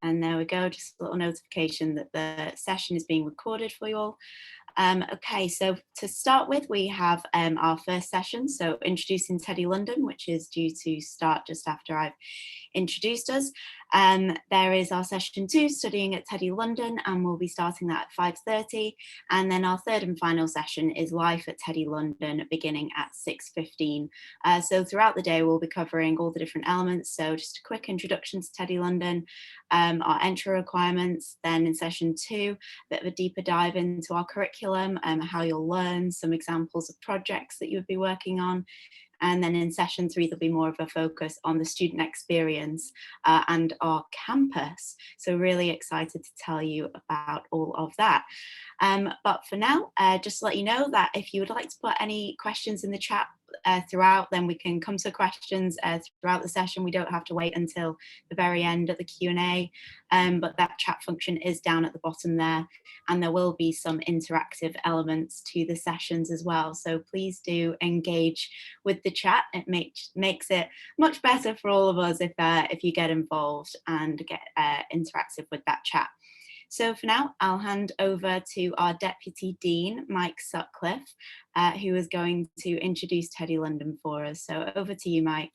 And there we go, just a little notification that the session is being recorded for you all. Okay, so to start with, we have our first session, so introducing TEDI-London, which is due to start just after I've introduced us. There is our session 2, studying at TEDI-London, and we'll be starting that at 5:30. And then our third and final session is live at TEDI-London, beginning at 6:15. So throughout the day, we'll be covering all the different elements. So just a quick introduction to TEDI-London, our entry requirements. Then in session 2, a bit of a deeper dive into our curriculum, how you'll learn, some examples of projects that you would be working on. And then in session 3, there'll be more of a focus on the student experience and our campus. So really excited to tell you about all of that. But for now, just to let you know that if you would like to put any questions in the chat throughout, then we can come to questions throughout the session. We don't have to wait until the very end of the Q&A, but that chat function is down at the bottom there, and there will be some interactive elements to the sessions as well. So please do engage with the chat. It makes it much better for all of us if you get involved and get interactive with that chat. So for now, I'll hand over to our Deputy Dean, Mike Sutcliffe, who is going to introduce TEDI-London for us. So over to you, Mike.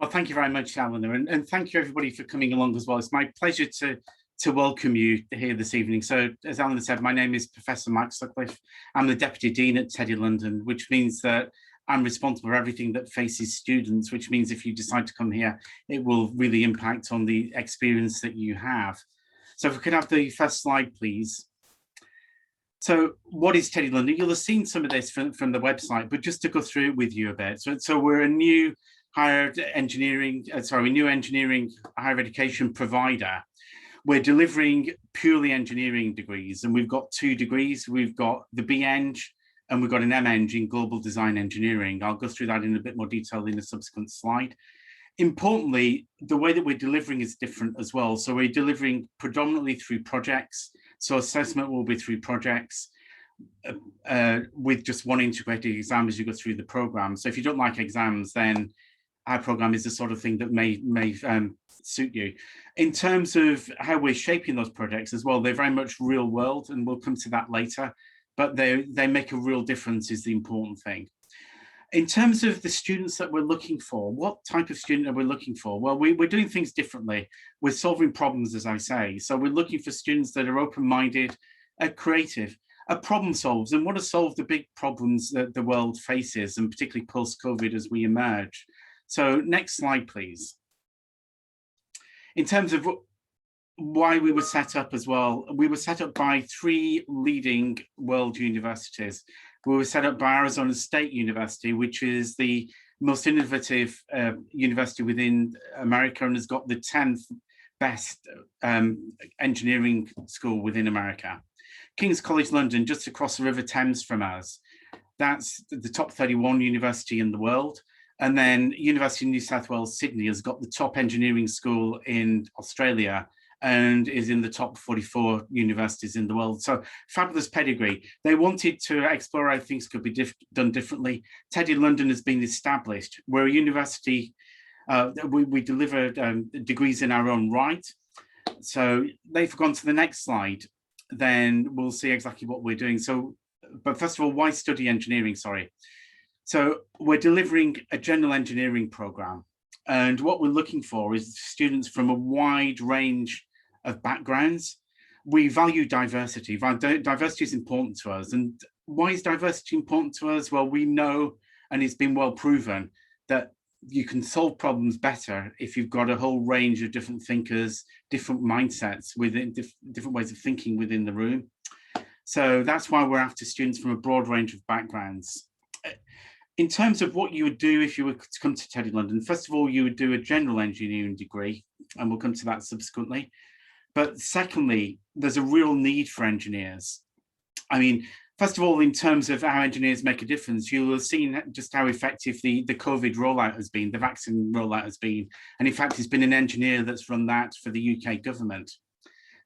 Well, thank you very much, Eleanor, and thank you everybody for coming along as well. It's my pleasure to welcome you here this evening. So as Eleanor said, my name is Professor Mike Sutcliffe. I'm the Deputy Dean at TEDI-London, which means that I'm responsible for everything that faces students, which means if you decide to come here, it will really impact on the experience that you have. So if we could have the first slide, please. So what is TEDI-London? You'll have seen some of this from the website, but just to go through it with you a bit. So we're a new higher engineering higher education provider. We're delivering purely engineering degrees, and we've got 2 degrees. We've got the BEng and we've got an MEng in global design engineering. I'll go through that in a bit more detail in a subsequent slide. Importantly, the way that we're delivering is different as well. So we're delivering predominantly through projects. So assessment will be through projects with just one integrated exam as you go through the program. So if you don't like exams, then our program is the sort of thing that may suit you. In terms of how we're shaping those projects as well, they're very much real world, and we'll come to that later, but they make a real difference is the important thing. In terms of the students that we're looking for, what type of student are we looking for? Well, we're doing things differently. We're solving problems, as I say. So we're looking for students that are open-minded, are creative, are problem solvers, and want to solve the big problems that the world faces, and particularly post-COVID as we emerge. So next slide, please. In terms of why we were set up as well, we were set up by 3 leading world universities. We were set up by Arizona State University, which is the most innovative university within America and has got the 10th best engineering school within America. King's College London, just across the River Thames from us. That's the top 31 university in the world. And then University of New South Wales, Sydney has got the top engineering school in Australia and is in the top 44 universities in the world. So fabulous pedigree. They wanted to explore how things could be done differently. TEDI-London has been established. We're a university, we deliver degrees in our own right. So they've gone to the next slide, then we'll see exactly what we're doing. So, but first of all, why study engineering, sorry. So we're delivering a general engineering program. And what we're looking for is students from a wide range of backgrounds. We value diversity. Diversity is important to us. And why is diversity important to us? Well, we know, and it's been well proven, that you can solve problems better if you've got a whole range of different thinkers, different mindsets within different ways of thinking within the room. So that's why we're after students from a broad range of backgrounds. In terms of what you would do if you were to come to TEDI-London, first of all, you would do a general engineering degree, and we'll come to that subsequently. But secondly, there's a real need for engineers. I mean, first of all, in terms of how engineers make a difference, you'll have seen just how effective the COVID rollout has been, the vaccine rollout has been. And in fact, it's been an engineer that's run that for the UK government.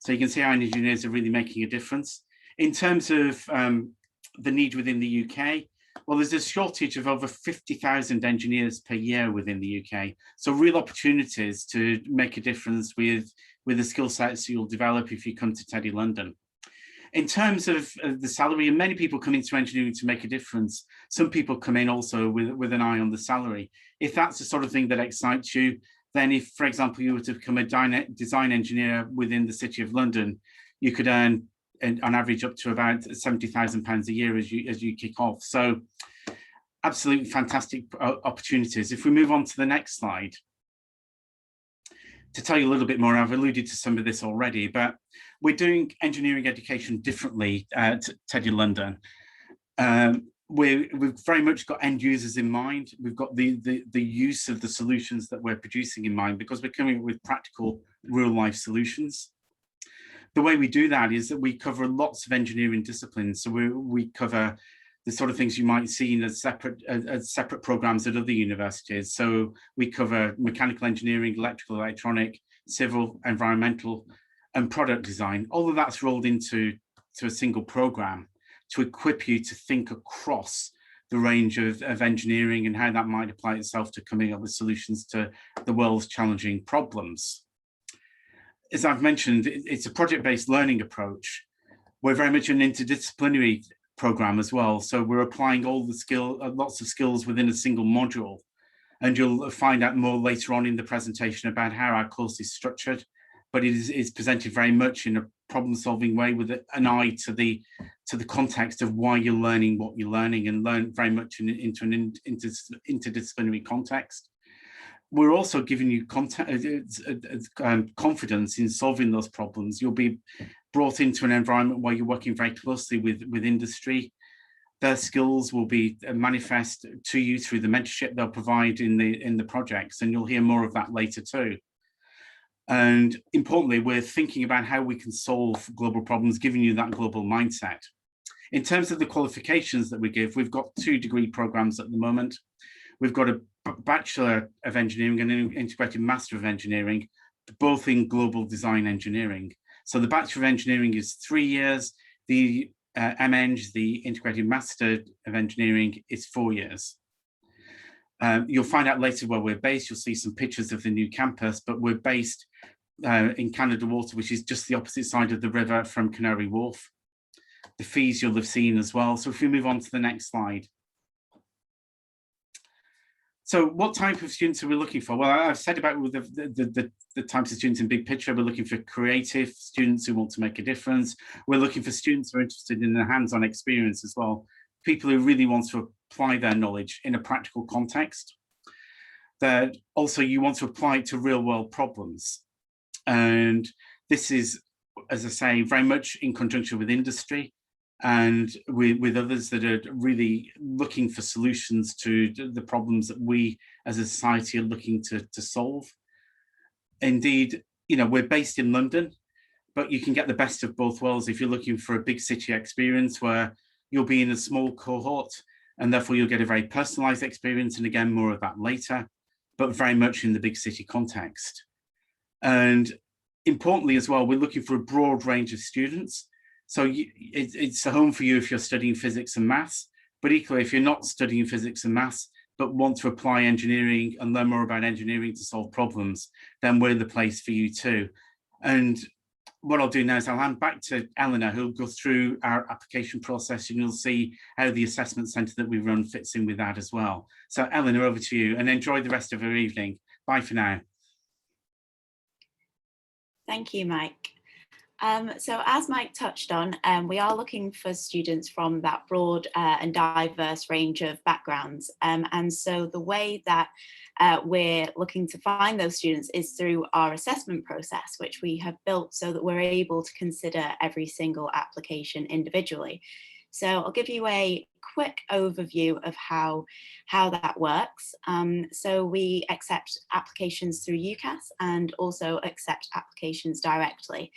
So you can see how engineers are really making a difference. In terms of the need within the UK, well, there's a shortage of over 50,000 engineers per year within the UK. So real opportunities to make a difference with with the skill sets you'll develop if you come to TEDI-London. In terms of the salary, and many people come into engineering to make a difference, some people come in also with an eye on the salary. If that's the sort of thing that excites you, then if, for example, you were to become a design engineer within the City of London, you could earn on average up to about £70,000 a year as you kick off. So absolutely fantastic opportunities. If we move on to the next slide, to tell you a little bit more, I've alluded to some of this already, but we're doing engineering education differently at TEDI-London. We've very much got end users in mind. We've got the use of the solutions that we're producing in mind, because we're coming up with practical real life solutions. The way we do that is that we cover lots of engineering disciplines. So we cover the sort of things you might see in separate programs at other universities. So we cover mechanical engineering, electrical, electronic, civil, environmental, and product design. All of that's rolled into a single program to equip you to think across the range of engineering and how that might apply itself to coming up with solutions to the world's challenging problems. As I've mentioned, it's a project-based learning approach. We're very much an interdisciplinary program as well. So we're applying all the lots of skills within a single module. And you'll find out more later on in the presentation about how our course is structured, but it is presented very much in a problem-solving way with an eye to the context of why you're learning what you're learning, and learn very much into an interdisciplinary context. We're also giving you confidence in solving those problems. You'll be brought into an environment where you're working very closely with industry. Their skills will be manifest to you through the mentorship they'll provide in the projects, and you'll hear more of that later too. And importantly, we're thinking about how we can solve global problems, giving you that global mindset. In terms of the qualifications that we give, we've got 2 degree programs at the moment. We've got a Bachelor of Engineering and an Integrated Master of Engineering, both in global design engineering. So the Bachelor of Engineering is 3 years. The MEng, the Integrated Master of Engineering, is 4 years. You'll find out later where we're based. You'll see some pictures of the new campus, but we're based in Canada Water, which is just the opposite side of the river from Canary Wharf. The fees you'll have seen as well. So if we move on to the next slide. So what type of students are we looking for? Well, I've said about the types of students in big picture. We're looking for creative students who want to make a difference. We're looking for students who are interested in the hands-on experience as well. People who really want to apply their knowledge in a practical context. That also you want to apply it to real-world problems. And this is, as I say, very much in conjunction with industry and with others that are really looking for solutions to the problems that we as a society are looking to solve. Indeed, you know, we're based in London, but you can get the best of both worlds if you're looking for a big city experience where you'll be in a small cohort and therefore you'll get a very personalized experience. And again, more of that later, but very much in the big city context. And importantly as well, we're looking for a broad range of students. So it's a home for you if you're studying physics and maths, but equally if you're not studying physics and maths, but want to apply engineering and learn more about engineering to solve problems, then we're the place for you too. And what I'll do now is I'll hand back to Eleanor, who'll go through our application process, and you'll see how the assessment centre that we run fits in with that as well. So Eleanor, over to you, and enjoy the rest of your evening. Bye for now. Thank you, Mike. So as Mike touched on, we are looking for students from that broad and diverse range of backgrounds. And so the way that we're looking to find those students is through our assessment process, which we have built so that we're able to consider every single application individually. So I'll give you a quick overview of how that works. So we accept applications through UCAS and also accept applications directly.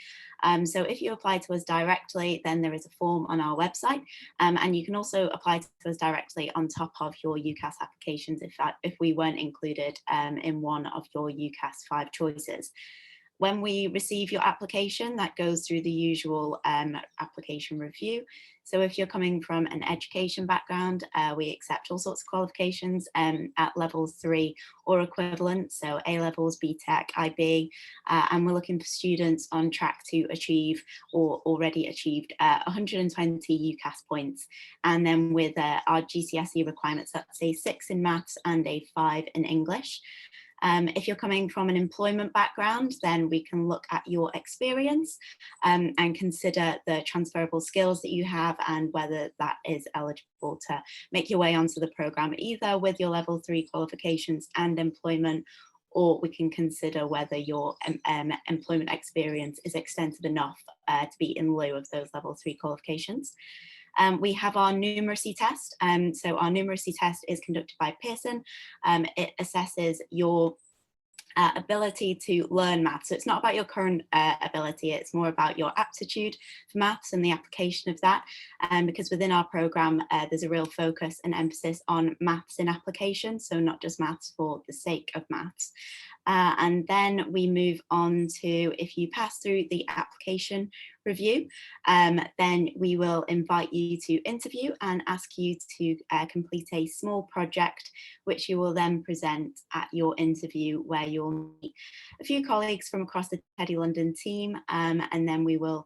So if you apply to us directly, then there is a form on our website, and you can also apply to us directly on top of your UCAS applications if we weren't included in one of your UCAS 5 choices. When we receive your application, that goes through the usual application review. So if you're coming from an education background, we accept all sorts of qualifications at level 3 or equivalent, so A levels, BTEC, IB, and we're looking for students on track to achieve or already achieved 120 UCAS points. And then with our GCSE requirements, that's a 6 in maths and a 5 in English. If you're coming from an employment background, then we can look at your experience and consider the transferable skills that you have and whether that is eligible to make your way onto the programme, either with your level 3 qualifications and employment, or we can consider whether your employment experience is extensive enough to be in lieu of those level 3 qualifications. We have our numeracy test. So our numeracy test is conducted by Pearson. It assesses your ability to learn maths. So it's not about your current ability, it's more about your aptitude for maths and the application of that. Because within our programme, there's a real focus and emphasis on maths in application, so not just maths for the sake of maths. And then we move on to, if you pass through the application review, then we will invite you to interview and ask you to complete a small project, which you will then present at your interview, where you'll meet a few colleagues from across the TEDI-London team, and then we will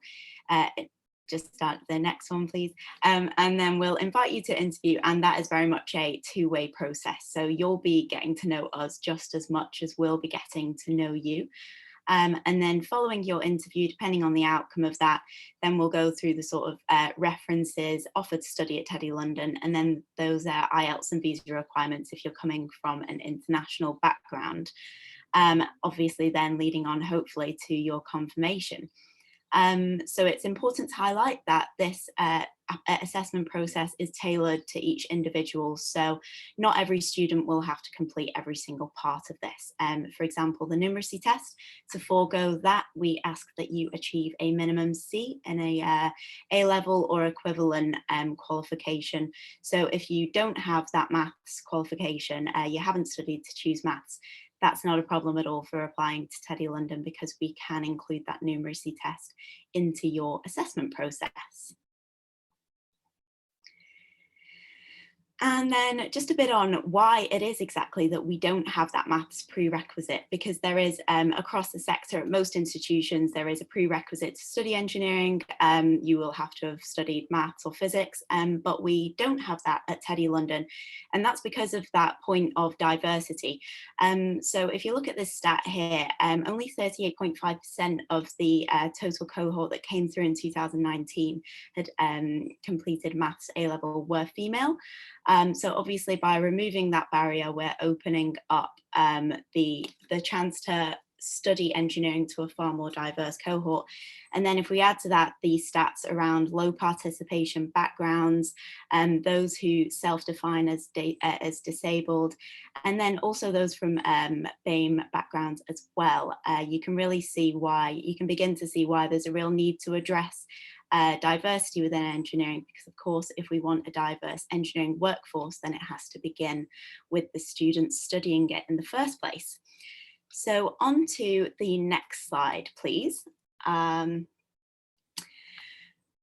just start the next one, please. And then we'll invite you to interview, and that is very much a two-way process. So you'll be getting to know us just as much as we'll be getting to know you. And then following your interview, depending on the outcome of that, then we'll go through the sort of references, offered to study at TEDI-London, and then those IELTS and visa requirements if you're coming from an international background. Obviously then leading on hopefully to your confirmation. So it's important to highlight that this assessment process is tailored to each individual. So not every student will have to complete every single part of this. For example, the numeracy test, to forego that, we ask that you achieve a minimum C in a A-level or equivalent qualification. So if you don't have that maths qualification, you haven't studied to choose maths, that's not a problem at all for applying to TEDI-London, because we can include that numeracy test into your assessment process. And then just a bit on why it is exactly that we don't have that maths prerequisite, because there is across the sector at most institutions, there is a prerequisite to study engineering. You will have to have studied maths or physics, but we don't have that at TEDI-London. And that's because of that point of diversity. So if you look at this stat here, only 38.5% of the total cohort that came through in 2019 had completed maths A-level were female. So obviously by removing that barrier, we're opening up the chance to study engineering to a far more diverse cohort. And then if we add to that the stats around low participation backgrounds, and those who self-define as disabled, and then also those from BEng backgrounds as well, you can really see why, you can begin to see why there's a real need to address diversity within engineering, because of course if we want a diverse engineering workforce, then it has to begin with the students studying it in the first place. So on to the next slide, please.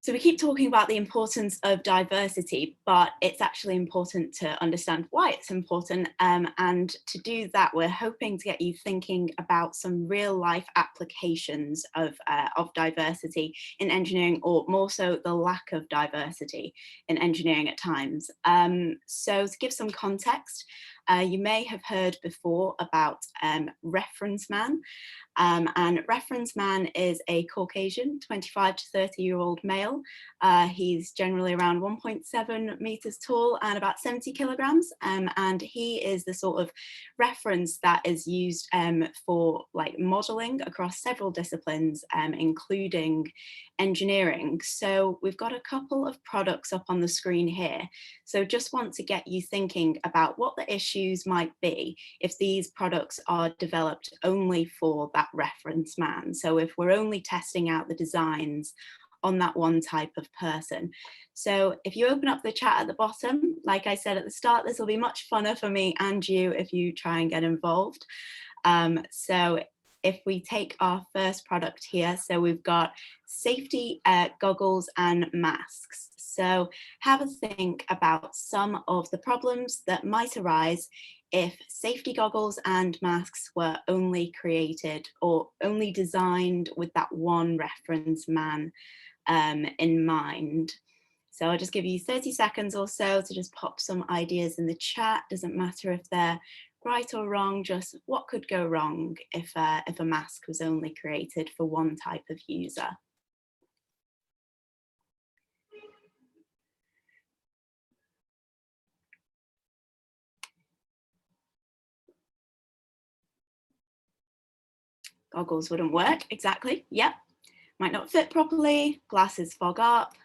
So we keep talking about the importance of diversity, but it's actually important to understand why it's important. And to do that, we're hoping to get you thinking about some real life applications of diversity in engineering, or more so the lack of diversity in engineering at times. So to give some context, you may have heard before about reference man. And reference man is a Caucasian 25 to 30-year-old male. He's generally around 1.7 meters tall and about 70 kilograms. And he is the sort of reference that is used for like modeling across several disciplines, including engineering. So we've got a couple of products up on the screen here. So just want to get you thinking about what the issues might be if these products are developed only for that reference man. So if we're only testing out the designs on that one type of person. So if you open up the chat at the bottom, like I said at the start, this will be much funner for me and you if you try and get involved. So if we take our first product here, so we've got safety goggles and masks. So have a think about some of the problems that might arise if safety goggles and masks were only created or only designed with that one reference man in mind. So I'll just give you 30 seconds or so to just pop some ideas in the chat. Doesn't matter if they're right or wrong, just what could go wrong if a mask was only created for one type of user. Goggles wouldn't work, exactly, yep. Might not fit properly, glasses fog up,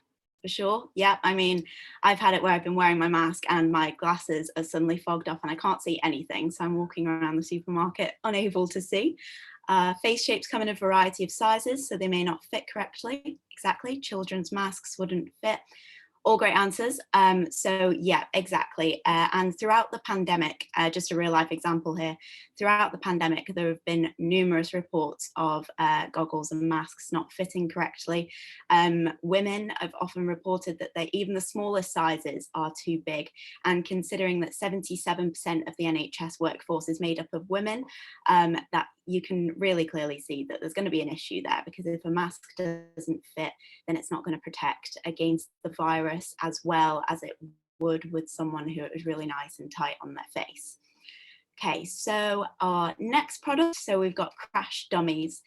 for sure, yep. I mean, I've had it where I've been wearing my mask and my glasses are suddenly fogged up and I can't see anything, so I'm walking around the supermarket unable to see. Face shapes come in a variety of sizes, so they may not fit correctly, exactly. Children's masks wouldn't fit. All great answers. So yeah, exactly. And throughout the pandemic, just a real life example here, throughout the pandemic, there have been numerous reports of goggles and masks not fitting correctly. Women have often reported that even the smallest sizes are too big. And considering that 77% of the NHS workforce is made up of women, that you can really clearly see that there's going to be an issue there, because if a mask doesn't fit, then it's not going to protect against the virus as well as it would with someone who is really nice and tight on their face. Okay, so our next product, so we've got crash dummies.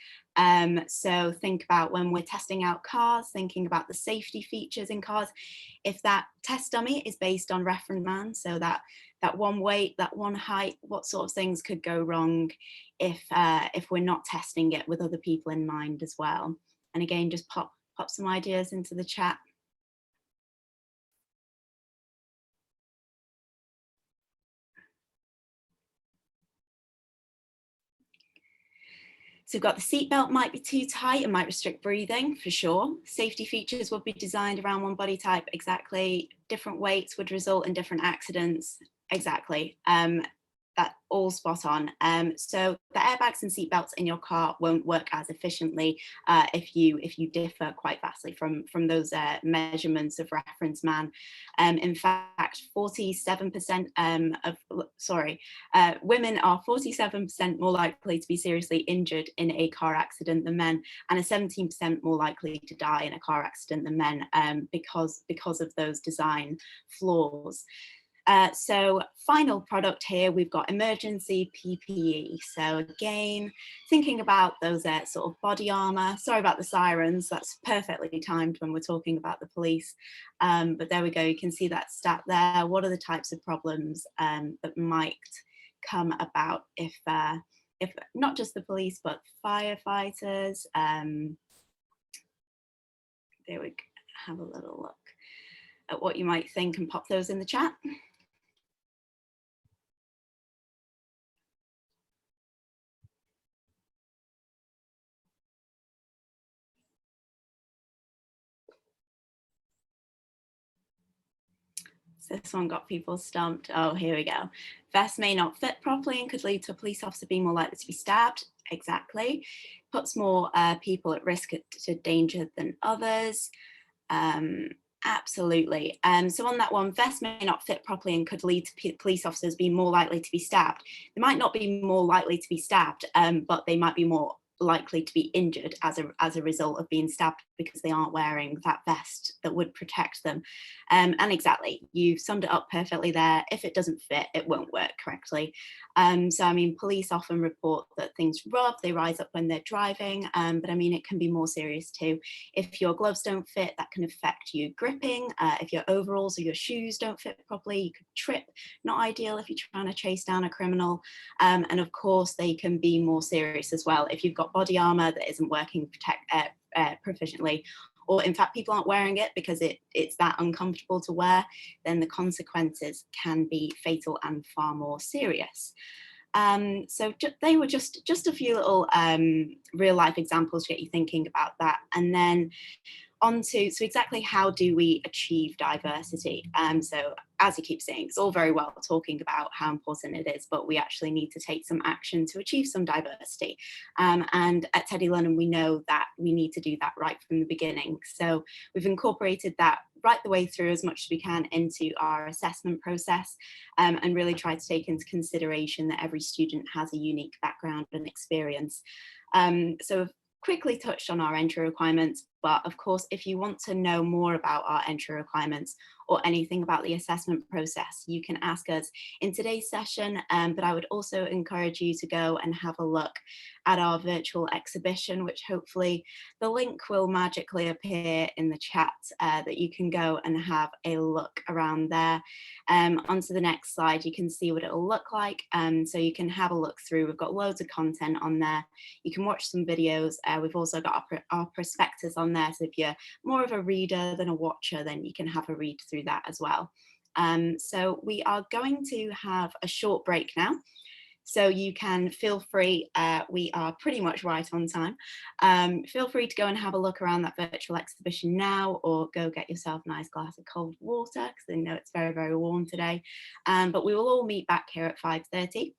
So think about when we're testing out cars, thinking about the safety features in cars. If that test dummy is based on reference man, so that one weight, that one height, what sort of things could go wrong if we're not testing it with other people in mind as well. And again, just pop some ideas into the chat. So we've got the seatbelt might be too tight and might restrict breathing, for sure. Safety features would be designed around one body type, exactly. Different weights would result in different accidents, exactly. That all spot on. So the airbags and seatbelts in your car won't work as efficiently if you differ quite vastly from those measurements of reference man. In fact, 47% women are 47% more likely to be seriously injured in a car accident than men, and are 17% more likely to die in a car accident than men, because of those design flaws. So final product here, we've got emergency PPE. So again, thinking about those sort of body armor. Sorry about the sirens, that's perfectly timed when we're talking about the police. But there we go, you can see that stat there. What are the types of problems that might come about if not just the police, but firefighters? There we go. Have a little look at what you might think and pop those in the chat. This one got people stumped. Oh, here we go. Vests may not fit properly and could lead to a police officer being more likely to be stabbed. Exactly. Puts more people at risk to danger than others. Absolutely. So on that one, vests may not fit properly and could lead to police officers being more likely to be stabbed. They might not be more likely to be stabbed, but they might be more likely to be injured as a result of being stabbed because they aren't wearing that vest that would protect them. And exactly, you summed it up perfectly there. If it doesn't fit, it won't work correctly. So I mean, police often report that things rub, they rise up when they're driving, but I mean, it can be more serious too. If your gloves don't fit, that can affect you gripping. If your overalls or your shoes don't fit properly, you could trip. Not ideal if you're trying to chase down a criminal. And of course, they can be more serious as well if you've got body armor that isn't working proficiently, or in fact people aren't wearing it because it's that uncomfortable to wear, then the consequences can be fatal and far more serious. So they were just a few little real life examples to get you thinking about that. And then onto, so exactly how do we achieve diversity? So as you keep saying, it's all very well talking about how important it is, but we actually need to take some action to achieve some diversity. And at TEDI-London, we know that we need to do that right from the beginning. So we've incorporated that right the way through as much as we can into our assessment process, and really try to take into consideration that every student has a unique background and experience. So we've quickly touched on our entry requirements, but of course, if you want to know more about our entry requirements or anything about the assessment process, you can ask us in today's session, but I would also encourage you to go and have a look at our virtual exhibition, which hopefully the link will magically appear in the chat, that you can go and have a look around there. Onto the next slide, you can see what it'll look like. So you can have a look through. We've got loads of content on there. You can watch some videos. We've also got our prospectus on there. So if you're more of a reader than a watcher, then you can have a read through that as well. So we are going to have a short break now. So you can feel free, we are pretty much right on time. Feel free to go and have a look around that virtual exhibition now, or go get yourself a nice glass of cold water, because I know it's very, very warm today. But we will all meet back here at 5:30.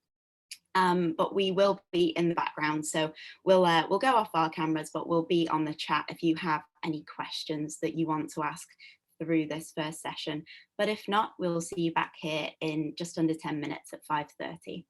But we will be in the background, so we'll go off our cameras, but we'll be on the chat if you have any questions that you want to ask through this first session. But if not, we'll see you back here in just under 10 minutes at 5:30.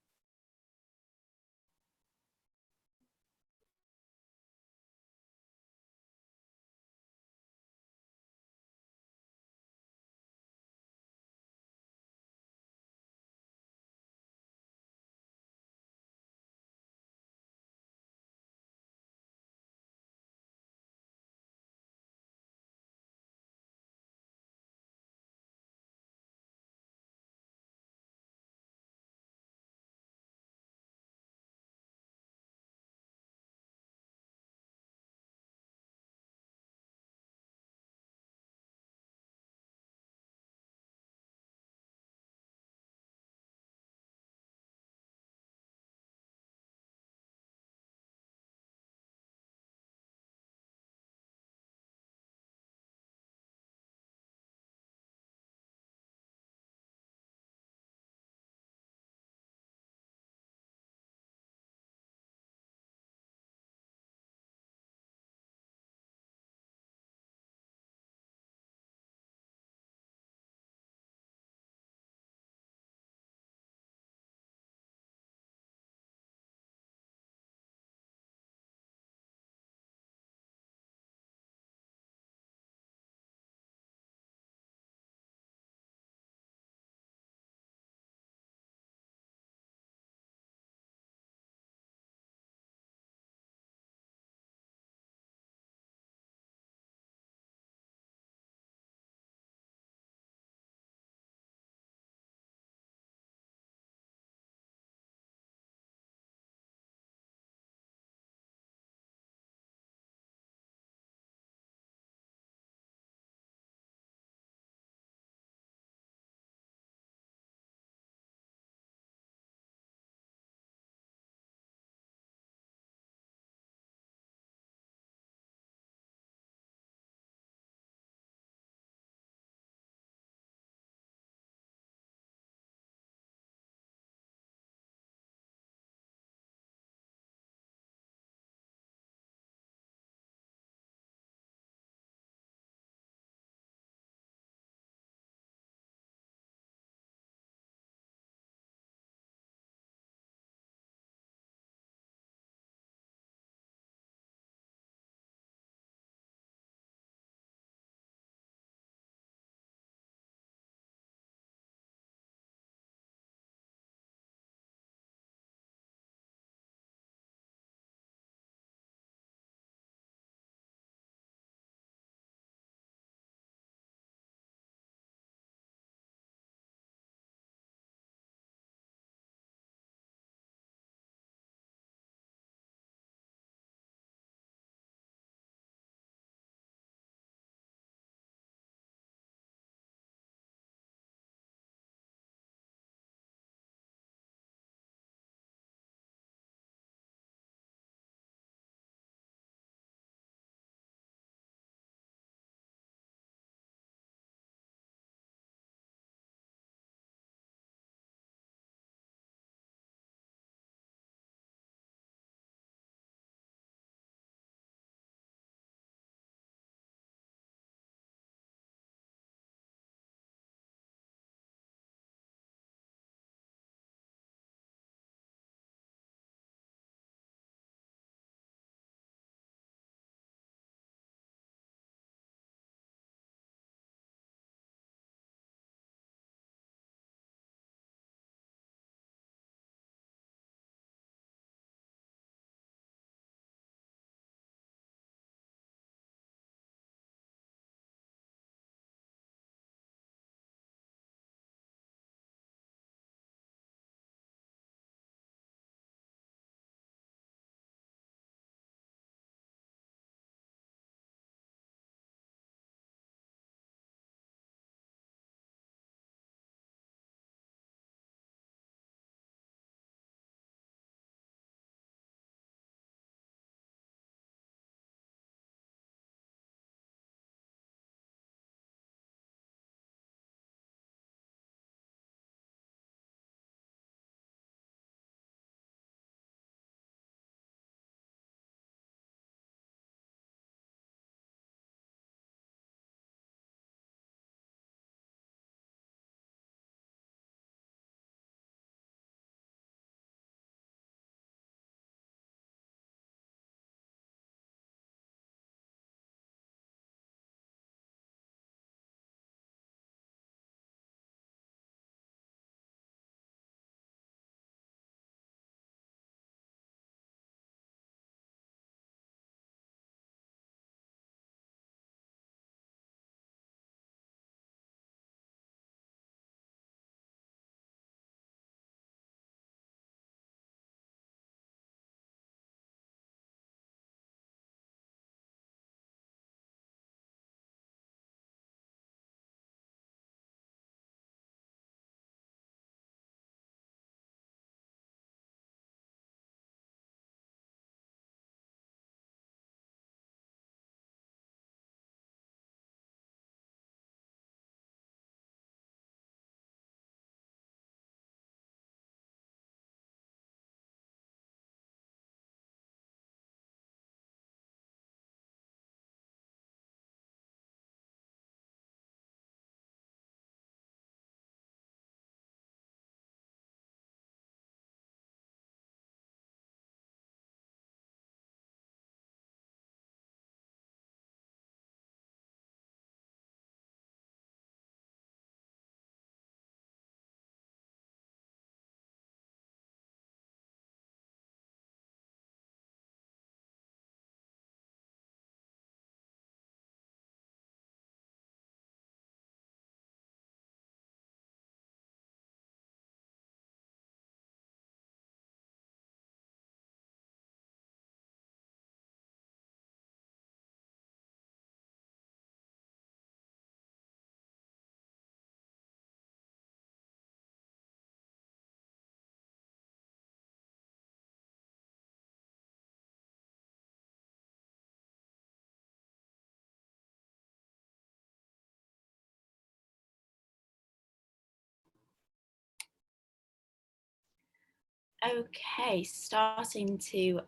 Okay, starting to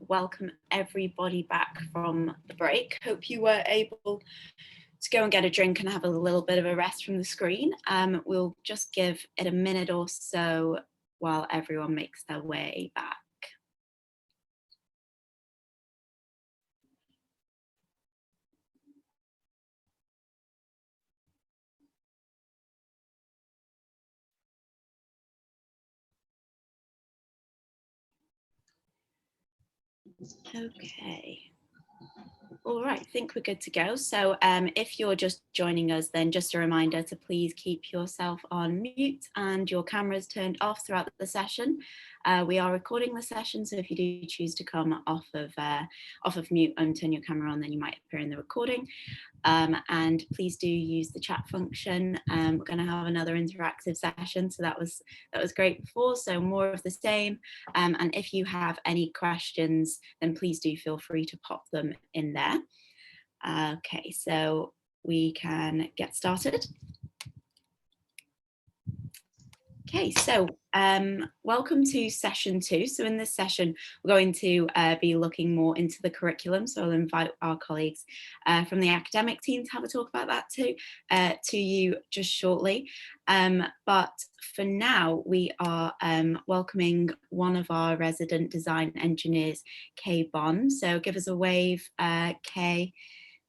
welcome everybody back from the break. Hope you were able to go and get a drink and have a little bit of a rest from the screen. We'll just give it a minute or so while everyone makes their way back. Okay. All right, I think we're good to go. So if you're just joining us, then just a reminder to please keep yourself on mute and your cameras turned off throughout the session. We are recording the session, so if you do choose to come off of mute and turn your camera on, then you might appear in the recording. And please do use the chat function. We're going to have another interactive session, so that was great before, so more of the same. And if you have any questions, then please do feel free to pop them in there. Okay, so we can get started. Okay, so welcome to session 2. So in this session, we're going to be looking more into the curriculum. So I'll invite our colleagues from the academic team to have a talk about that too, to you just shortly. But for now, we are welcoming one of our resident design engineers, Kay Bond. So give us a wave, Kay.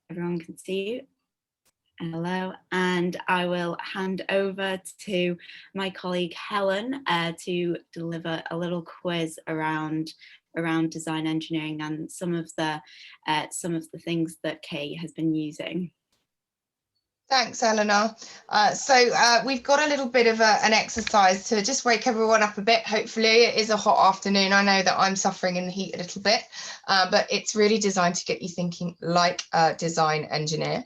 Everyone can see you. Hello, and I will hand over to my colleague Helen to deliver a little quiz around design engineering and some of the things that Kay has been using. Thanks, Eleanor. We've got a little bit of an exercise to just wake everyone up a bit. Hopefully it is a hot afternoon. I know that I'm suffering in the heat a little bit, but it's really designed to get you thinking like a design engineer.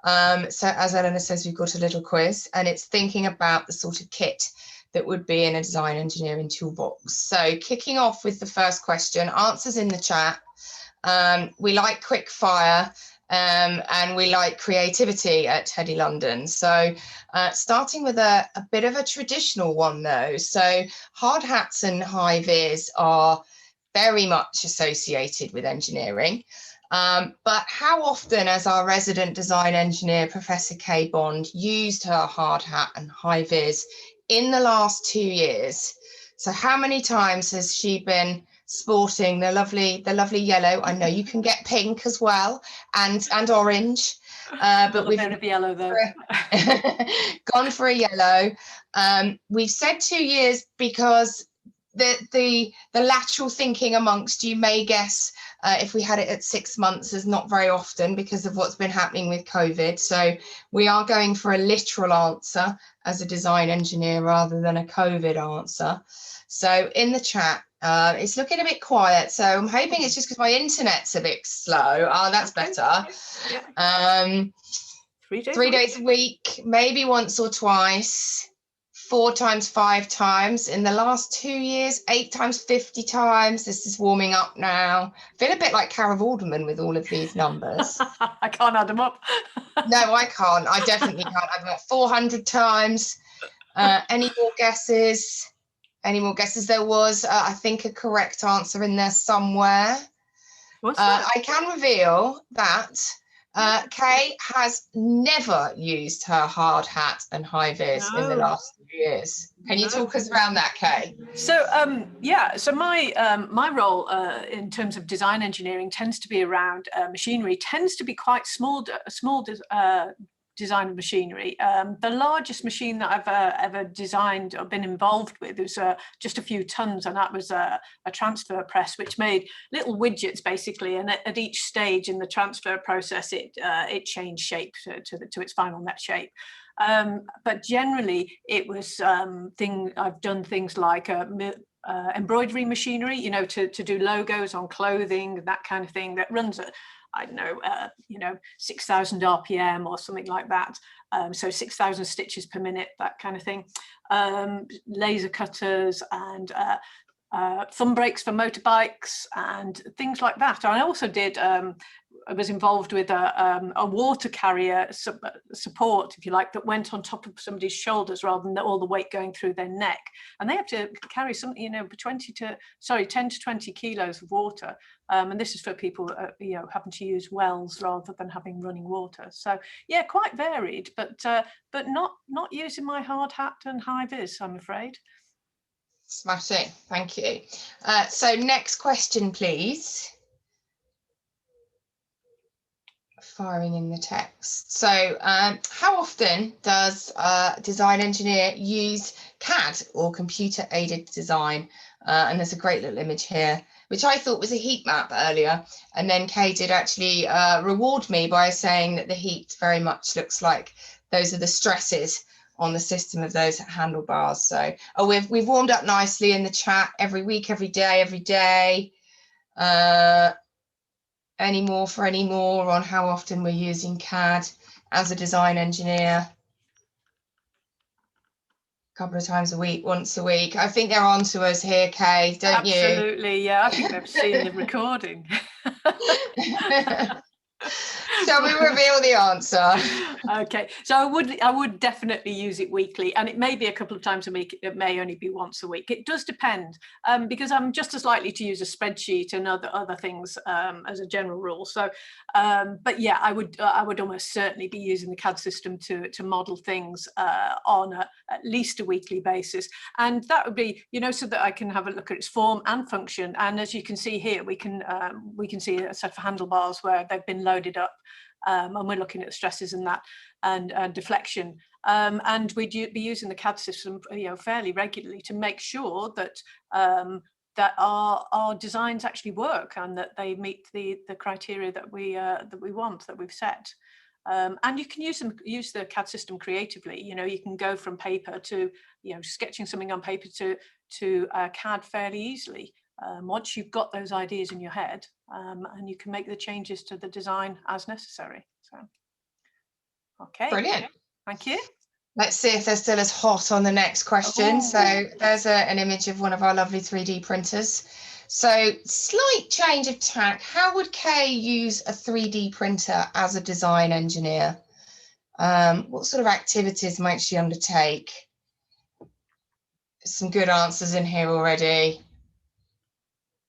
So as Eleanor says, we've got a little quiz, and it's thinking about the sort of kit that would be in a design engineering toolbox. So kicking off with the first question, answers in the chat. We like quick fire. And we like creativity at TEDI-London. So starting with a bit of a traditional one though. So hard hats and high vis are very much associated with engineering. But how often has our resident design engineer, Professor Kay Bond, used her hard hat and high vis in the last 2 years? So how many times has she been sporting the lovely yellow? I know you can get pink as well, and orange, but we've a bit of yellow though. gone for a yellow. We've said 2 years because the lateral thinking amongst you may guess if we had it at 6 months is not very often because of what's been happening with COVID. So we are going for a literal answer as a design engineer rather than a COVID answer. So in the chat, it's looking a bit quiet, so I'm hoping it's just because my internet's a bit slow. Oh, that's better. Yeah. 3 days a week, maybe once or twice, 4 times, 5 times in the last 2 years, 8 times, 50 times. This is warming up now. I feel a bit like Cara Vorderman with all of these numbers. I can't add them up. No, I can't. I definitely can't add them up. 400 times. Any more guesses? Any more guesses? There was, I think, a correct answer in there somewhere. What's that? I can reveal that Kay has never used her hard hat and high vis in the last 2 years. Can you talk us around that, Kay? So yeah, so my role in terms of design engineering tends to be around machinery, tends to be quite small design of machinery. The largest machine that I've ever designed or been involved with was just a few tons, and that was a transfer press which made little widgets basically, and at each stage in the transfer process it changed shape to its final net shape. But generally it was I've done things like embroidery machinery, you know, to do logos on clothing, that kind of thing, that runs at, I don't know, 6,000 RPM or something like that. So 6,000 stitches per minute, that kind of thing. Laser cutters and thumb brakes for motorbikes and things like that. And I also did, I was involved with a water carrier support, if you like, that went on top of somebody's shoulders rather than all the weight going through their neck. And they have to carry something, you know, 10 to 20 kilos of water. And this is for people, you know, having to use wells rather than having running water. So yeah, quite varied, but not using my hard hat and high vis, I'm afraid. Smashing, thank you. So next question, please. Firing in the text. So how often does a design engineer use CAD or computer aided design? And there's a great little image here, which I thought was a heat map earlier. And then Kay did actually reward me by saying that the heat very much looks like those are the stresses on the system of those handlebars. So we've warmed up nicely in the chat every week, every day. Any more on how often we're using CAD as a design engineer? A couple of times a week, once a week. I think they're on to us here, Kay, don't you? Absolutely, yeah. I think they've seen the recording. Shall we reveal the answer? Okay, so I would definitely use it weekly, and it may be a couple of times a week. It may only be once a week. It does depend, because I'm just as likely to use a spreadsheet and other things as a general rule. So, but yeah, I would almost certainly be using the CAD system to model things on at least a weekly basis, and that would be, you know, so that I can have a look at its form and function. And as you can see here, we can see a set of handlebars where they've been loaded up. And we're looking at stresses and that, and deflection, and we'd be using the CAD system, you know, fairly regularly to make sure that that our designs actually work and that they meet the criteria that we want, that we've set. And you can use the CAD system creatively. You know, you can go from paper to, you know, sketching something on paper to CAD fairly easily. Once you've got those ideas in your head, and you can make the changes to the design as necessary. So, okay. Brilliant. Thank you. Let's see if they're still as hot on the next question. So there's an image of one of our lovely 3D printers. So slight change of tack. How would Kay use a 3D printer as a design engineer? What sort of activities might she undertake? Some good answers in here already.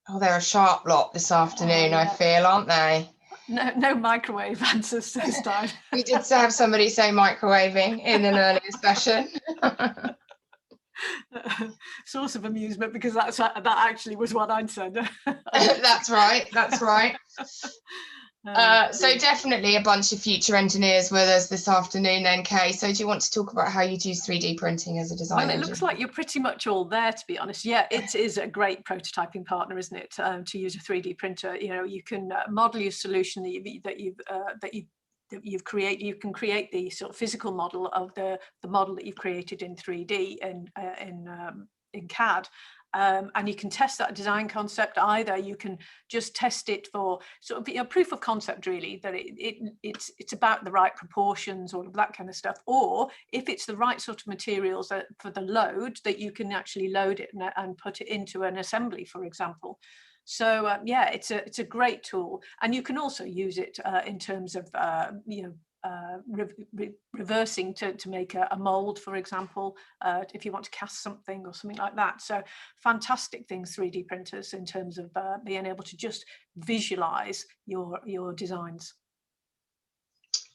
Oh, they're a sharp lot this afternoon, I feel, aren't they? No microwave answers this time. We did have somebody say microwaving in an earlier session. Source of amusement, because that actually was what I'd said. That's right. So definitely a bunch of future engineers with us this afternoon then, Kay. So do you want to talk about how you'd use 3D printing as a design engineer? Well, it looks like you're pretty much all there, to be honest. Yeah, it is a great prototyping partner, isn't it, to use a 3D printer. You know, you can model your solution that you've created. You can create the sort of physical model of the model that you've created in 3D in CAD. And you can test that design concept. Either you can just test it for sort of, you know, proof of concept, really, that it's about the right proportions, all of that kind of stuff. Or if it's the right sort of materials for the load, that you can actually load it and put it into an assembly, for example. So yeah, it's a great tool, and you can also use it in terms of you know, reversing to make a mold, for example, if you want to cast something or something like that. So fantastic things, 3D printers, in terms of being able to just visualize your designs.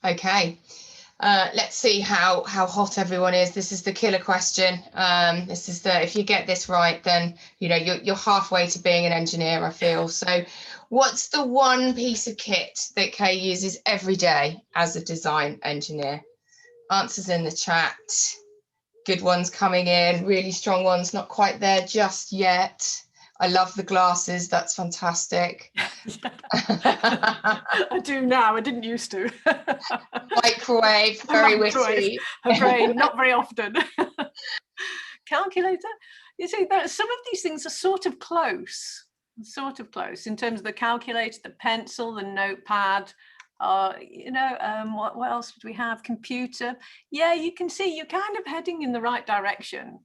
Okay. Let's see how hot everyone is. This is the killer question. This is if you get this right, then you know you're halfway to being an engineer, I feel. So what's the one piece of kit that Kay uses every day as a design engineer? Answers in the chat. Good ones coming in, really strong ones, not quite there just yet. I love the glasses. That's fantastic. I do now. I didn't used to. Microwave, very witty. Her brain, not very often. Calculator. You see, some of these things are sort of close in terms of the calculator, the pencil, the notepad. You know, what else did we have? Computer. Yeah, you can see you're kind of heading in the right direction.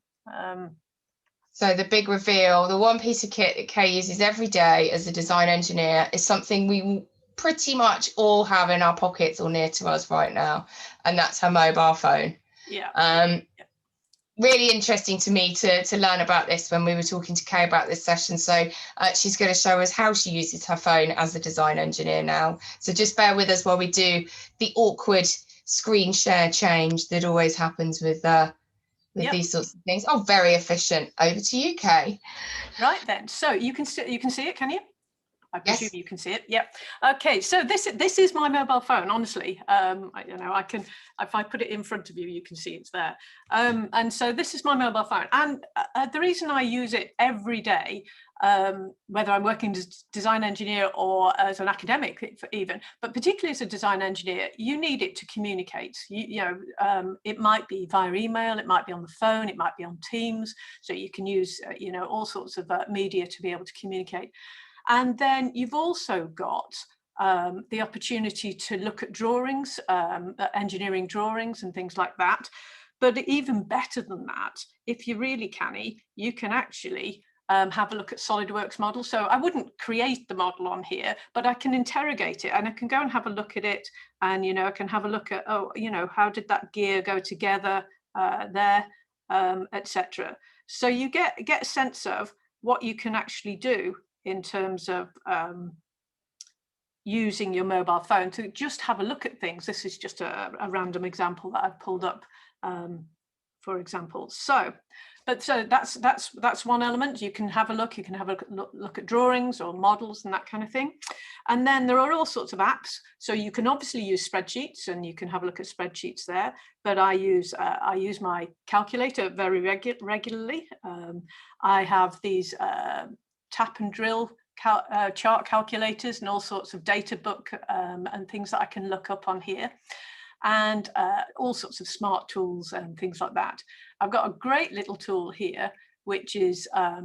So the big reveal, the one piece of kit that Kay uses every day as a design engineer is something we pretty much all have in our pockets or near to us right now, and that's her mobile phone. Yeah. Really interesting to me to learn about this when we were talking to Kay about this session. So she's going to show us how she uses her phone as a design engineer now. So just bear with us while we do the awkward screen share change that always happens with these sorts of things. Oh, very efficient. Over to you, Kay. Right then. So you can see it, can you? I presume you can see it. Yep. Okay. So this is my mobile phone. Honestly, I can, if I put it in front of you, you can see it's there. And so this is my mobile phone. And the reason I use it every day, whether I'm working as a design engineer or as an academic even, but particularly as a design engineer, you need it to communicate. It might be via email, it might be on the phone, it might be on Teams. So you can use, all sorts of media to be able to communicate. And then you've also got the opportunity to look at drawings, engineering drawings and things like that. But even better than that, if you're really canny, you can actually have a look at SolidWorks models. So I wouldn't create the model on here, but I can interrogate it and I can go and have a look at it. And, I can have a look at, how did that gear go together there, etc. So you get a sense of what you can actually do in terms of using your mobile phone to just have a look at things. This is just a random example that I've pulled up, for example. So that's one element. You can have a look. You can have a look at drawings or models and that kind of thing. And then there are all sorts of apps. So you can obviously use spreadsheets, and you can have a look at spreadsheets there. But I use my calculator very regularly. I have these tap and drill chart calculators and all sorts of data book and things that I can look up on here, and all sorts of smart tools and things like that. I've got a great little tool here, which is, let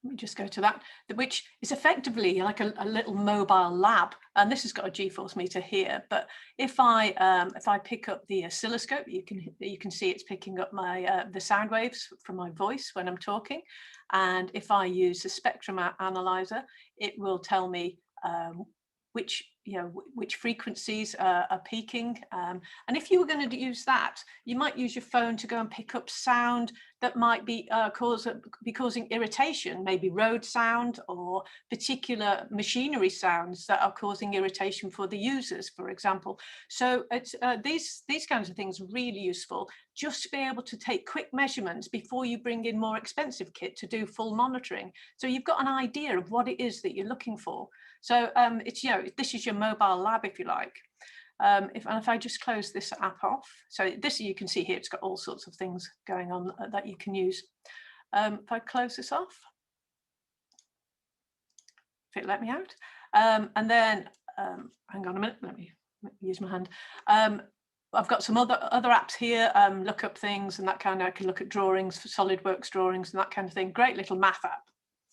me just go to that, which is effectively like a little mobile lab. And this has got a GeForce meter here. But if I pick up the oscilloscope, you can see it's picking up my the sound waves from my voice when I'm talking. And if I use the spectrum analyzer, it will tell me which frequencies are peaking. And if you were going to use that, you might use your phone to go and pick up sound that might be causing irritation, maybe road sound or particular machinery sounds that are causing irritation for the users, for example. So it's these kinds of things are really useful, just to be able to take quick measurements before you bring in more expensive kit to do full monitoring. So you've got an idea of what it is that you're looking for. So it's, this is your mobile lab, if you like. If I just close this app off, so this you can see here, it's got all sorts of things going on that you can use. If I close this off, if it let me out, and then hang on a minute, let me use my hand. I've got some other apps here, look up things and that kind of, I can look at drawings, for SolidWorks drawings and that kind of thing. Great little math app.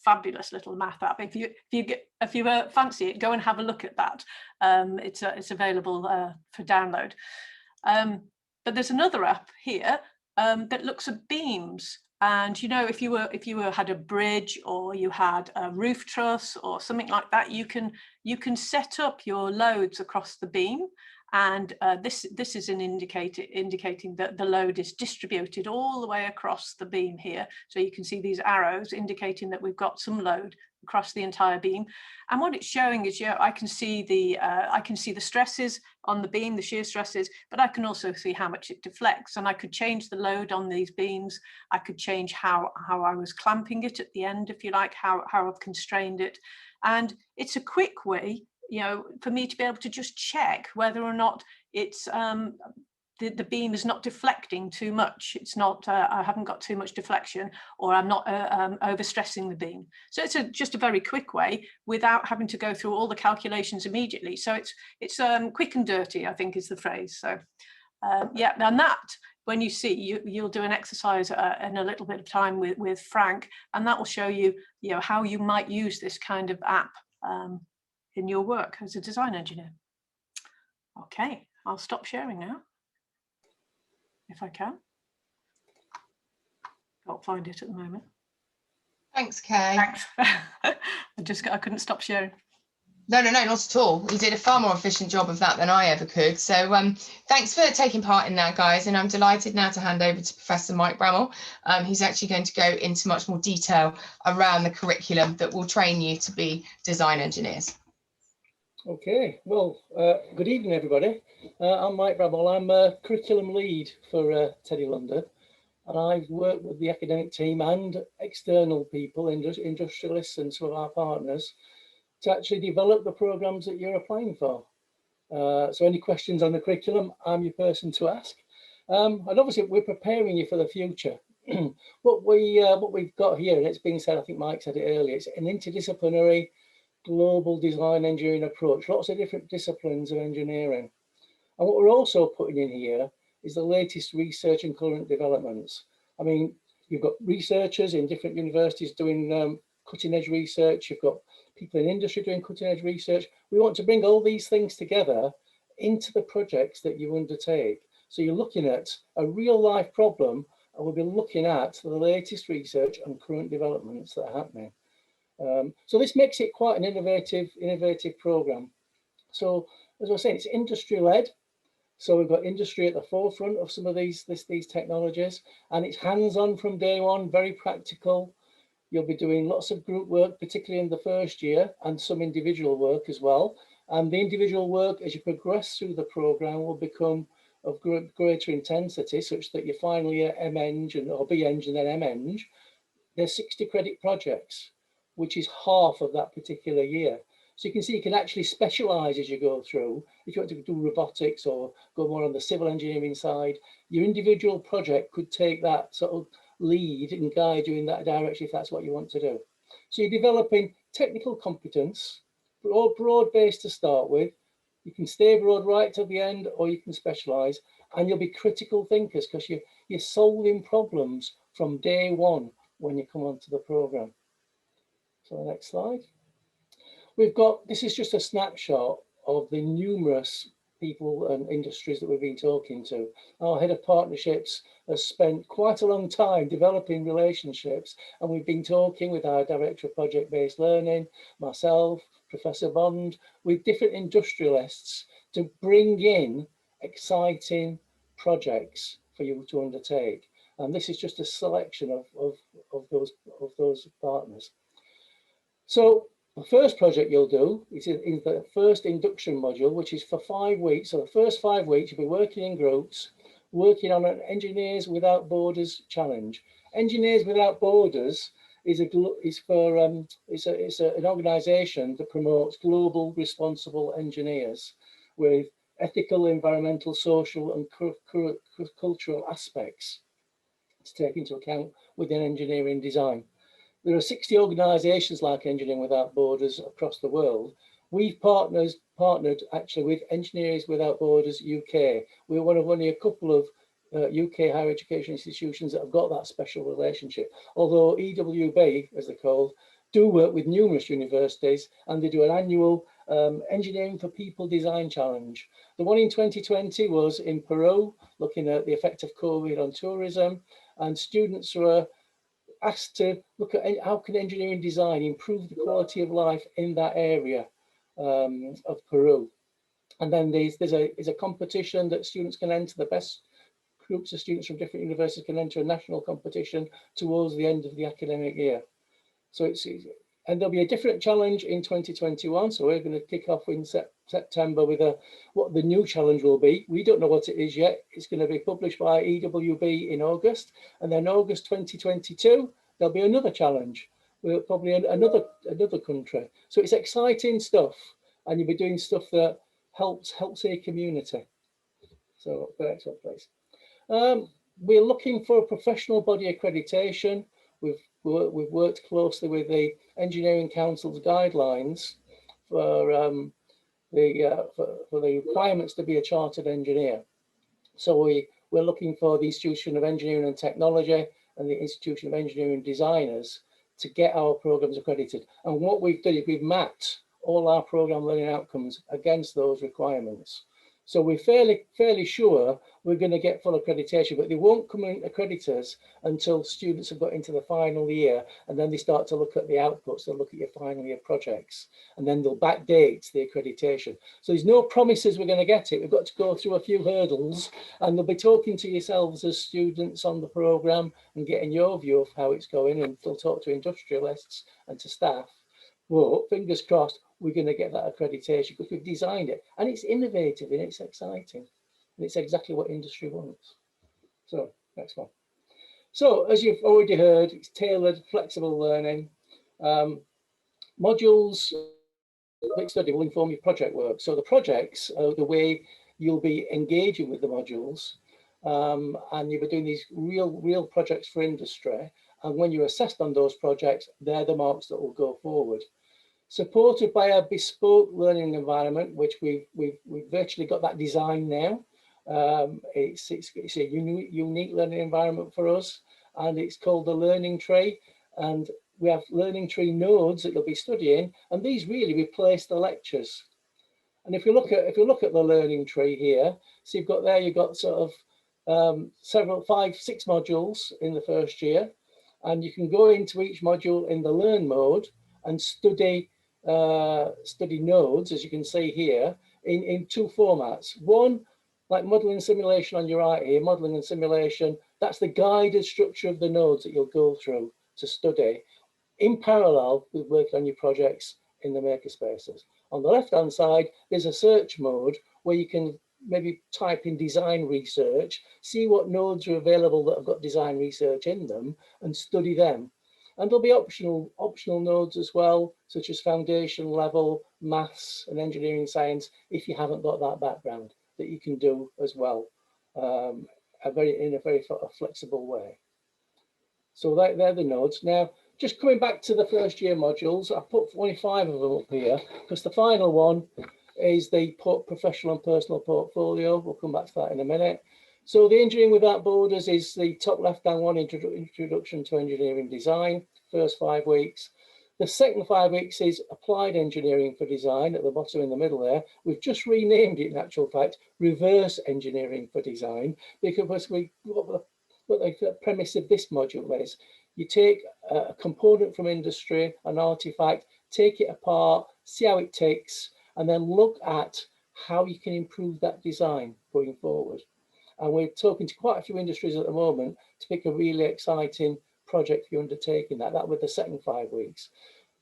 Fabulous little math app. If you fancy it, go and have a look at that. It's available for download. But there's another app here that looks at beams. And if you had a bridge or you had a roof truss or something like that, you can set up your loads across the beam. And this is an indicating that the load is distributed all the way across the beam here. So you can see these arrows indicating that we've got some load across the entire beam. And what it's showing is, I can see the stresses on the beam, the shear stresses, but I can also see how much it deflects. And I could change the load on these beams. I could change how I was clamping it at the end, if you like, how I've constrained it. And it's a quick way, for me to be able to just check whether or not it's the beam is not deflecting too much. It's not, I haven't got too much deflection, or I'm not overstressing the beam. So it's just a very quick way without having to go through all the calculations immediately. So it's quick and dirty, I think is the phrase. So yeah, and that, when you see, you'll do an exercise in a little bit of time with Frank, and that will show you, how you might use this kind of app in your work as a design engineer. Okay, I'll stop sharing now, if I can. Can't find it at the moment. Thanks, Kay. Thanks. I couldn't stop sharing. No, not at all. You did a far more efficient job of that than I ever could. So thanks for taking part in that, guys. And I'm delighted now to hand over to Professor Mike Bramall, who's actually going to go into much more detail around the curriculum that will train you to be design engineers. Okay, well, good evening, everybody. I'm Mike Bramall. I'm a curriculum lead for TEDI-London. And I've worked with the academic team and external people, industrialists and some of our partners, to actually develop the programs that you're applying for. So any questions on the curriculum, I'm your person to ask. And obviously we're preparing you for the future. what we've got here, and it's being said, I think Mike said it earlier, it's an interdisciplinary global design engineering approach, lots of different disciplines of engineering. And what we're also putting in here is the latest research and current developments. I mean, you've got researchers in different universities doing cutting edge research, you've got people in industry doing cutting edge research. We want to bring all these things together into the projects that you undertake. So you're looking at a real life problem, and we'll be looking at the latest research and current developments that are happening. So this makes it quite an innovative program. So as I was saying, it's industry led. So we've got industry at the forefront of some of these technologies, and it's hands-on from day one, very practical. You'll be doing lots of group work, particularly in the first year, and some individual work as well. And the individual work, as you progress through the program, will become of greater intensity, such that your final year MEng or BEng and then MEng, they're 60 credit projects, which is half of that particular year. So you can see you can actually specialize as you go through. If you want to do robotics or go more on the civil engineering side, your individual project could take that sort of lead and guide you in that direction if that's what you want to do. So you're developing technical competence, all broad-based to start with. You can stay broad right to the end, or you can specialize, and you'll be critical thinkers because you're solving problems from day one when you come onto the program. So the next slide. This is just a snapshot of the numerous people and industries that we've been talking to. Our head of partnerships has spent quite a long time developing relationships, and we've been talking with our director of project-based learning, myself, Professor Bond, with different industrialists to bring in exciting projects for you to undertake. And this is just a selection of those partners. So the first project you'll do is in the first induction module, which is for 5 weeks. So the first 5 weeks, you'll be working in groups, working on an Engineers Without Borders challenge. Engineers Without Borders is an organisation that promotes global responsible engineers with ethical, environmental, social, and cultural aspects to take into account within engineering design. There are 60 organisations like Engineering Without Borders across the world. We've partnered actually with Engineers Without Borders UK. We're one of only a couple of UK higher education institutions that have got that special relationship. Although EWB, as they're called, do work with numerous universities, and they do an annual Engineering for People Design Challenge. The one in 2020 was in Peru, looking at the effect of COVID on tourism, and students were asked to look at how can engineering design improve the quality of life in that area of Peru. And then there's a competition that students can enter. The best groups of students from different universities can enter a national competition towards the end of the academic year. So and there'll be a different challenge in 2021. So we're going to kick off in September with what the new challenge will be. We don't know what it is yet. It's going to be published by EWB in August, and then August 2022 there'll be another challenge. We'll probably another country. So it's exciting stuff, and you'll be doing stuff that helps your community. So the next one, please. We're looking for a professional body accreditation. We've worked closely with the Engineering Council's guidelines for the requirements to be a chartered engineer. So we're looking for the Institution of Engineering and Technology and the Institution of Engineering Designers to get our programs accredited. And what we've done is we've mapped all our program learning outcomes against those requirements. So we're fairly sure we're going to get full accreditation, but they won't come in accreditors until students have got into the final year, and then they start to look at the outputs. They'll look at your final year projects, and then they'll backdate the accreditation. So there's no promises we're going to get it. We've got to go through a few hurdles, and they'll be talking to yourselves as students on the programme and getting your view of how it's going, and they'll talk to industrialists and to staff. Well, fingers crossed, we're going to get that accreditation because we've designed it, and it's innovative and it's exciting, and it's exactly what industry wants. So next one. So as you've already heard, it's tailored, flexible learning. Modules that study will inform your project work. So the projects are the way you'll be engaging with the modules, and you'll be doing these real projects for industry. And when you're assessed on those projects, they're the marks that will go forward. Supported by a bespoke learning environment, which we've virtually got that design now. It's a unique learning environment for us, and it's called the Learning Tree. And we have Learning Tree nodes that you'll be studying, and these really replace the lectures. And if you look at the Learning Tree here, so you've got sort of 5, 6 modules in the first year, and you can go into each module in the Learn mode and study nodes, as you can see here, in 2 formats. One, like modelling and simulation on your right here, modelling and simulation, that's the guided structure of the nodes that you'll go through to study in parallel with working on your projects in the makerspaces. On the left hand side, there's a search mode where you can maybe type in design research, see what nodes are available that have got design research in them, and study them. And there'll be optional nodes as well, such as foundation level, maths and engineering science, if you haven't got that background, that you can do as well, in a very flexible way. So they're the nodes. Now, just coming back to the first year modules, I put 25 of them up here, because the final one is the professional and personal portfolio. We'll come back to that in a minute. So the Engineering Without Borders is the top left-hand one, Introduction to Engineering Design, first 5 weeks. The second 5 weeks is Applied Engineering for Design at the bottom in the middle there. We've just renamed it, in actual fact, Reverse Engineering for Design, because what the premise of this module is, you take a component from industry, an artifact, take it apart, see how it ticks, and then look at how you can improve that design going forward. And we're talking to quite a few industries at the moment to pick a really exciting project for you undertaking that with the second 5 weeks.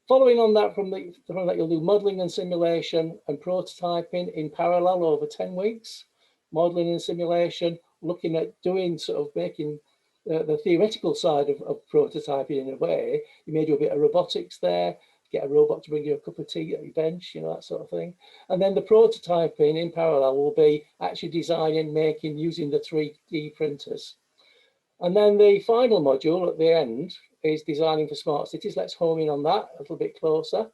Following on that, from that, you'll do modelling and simulation and prototyping in parallel over 10 weeks. Modelling and simulation, looking at doing sort of making the theoretical side of prototyping in a way. You may do a bit of robotics there, get a robot to bring you a cup of tea at your bench, you know, that sort of thing. And then the prototyping in parallel will be actually designing, making, using the 3D printers. And then the final module at the end is designing for smart cities. Let's home in on that a little bit closer.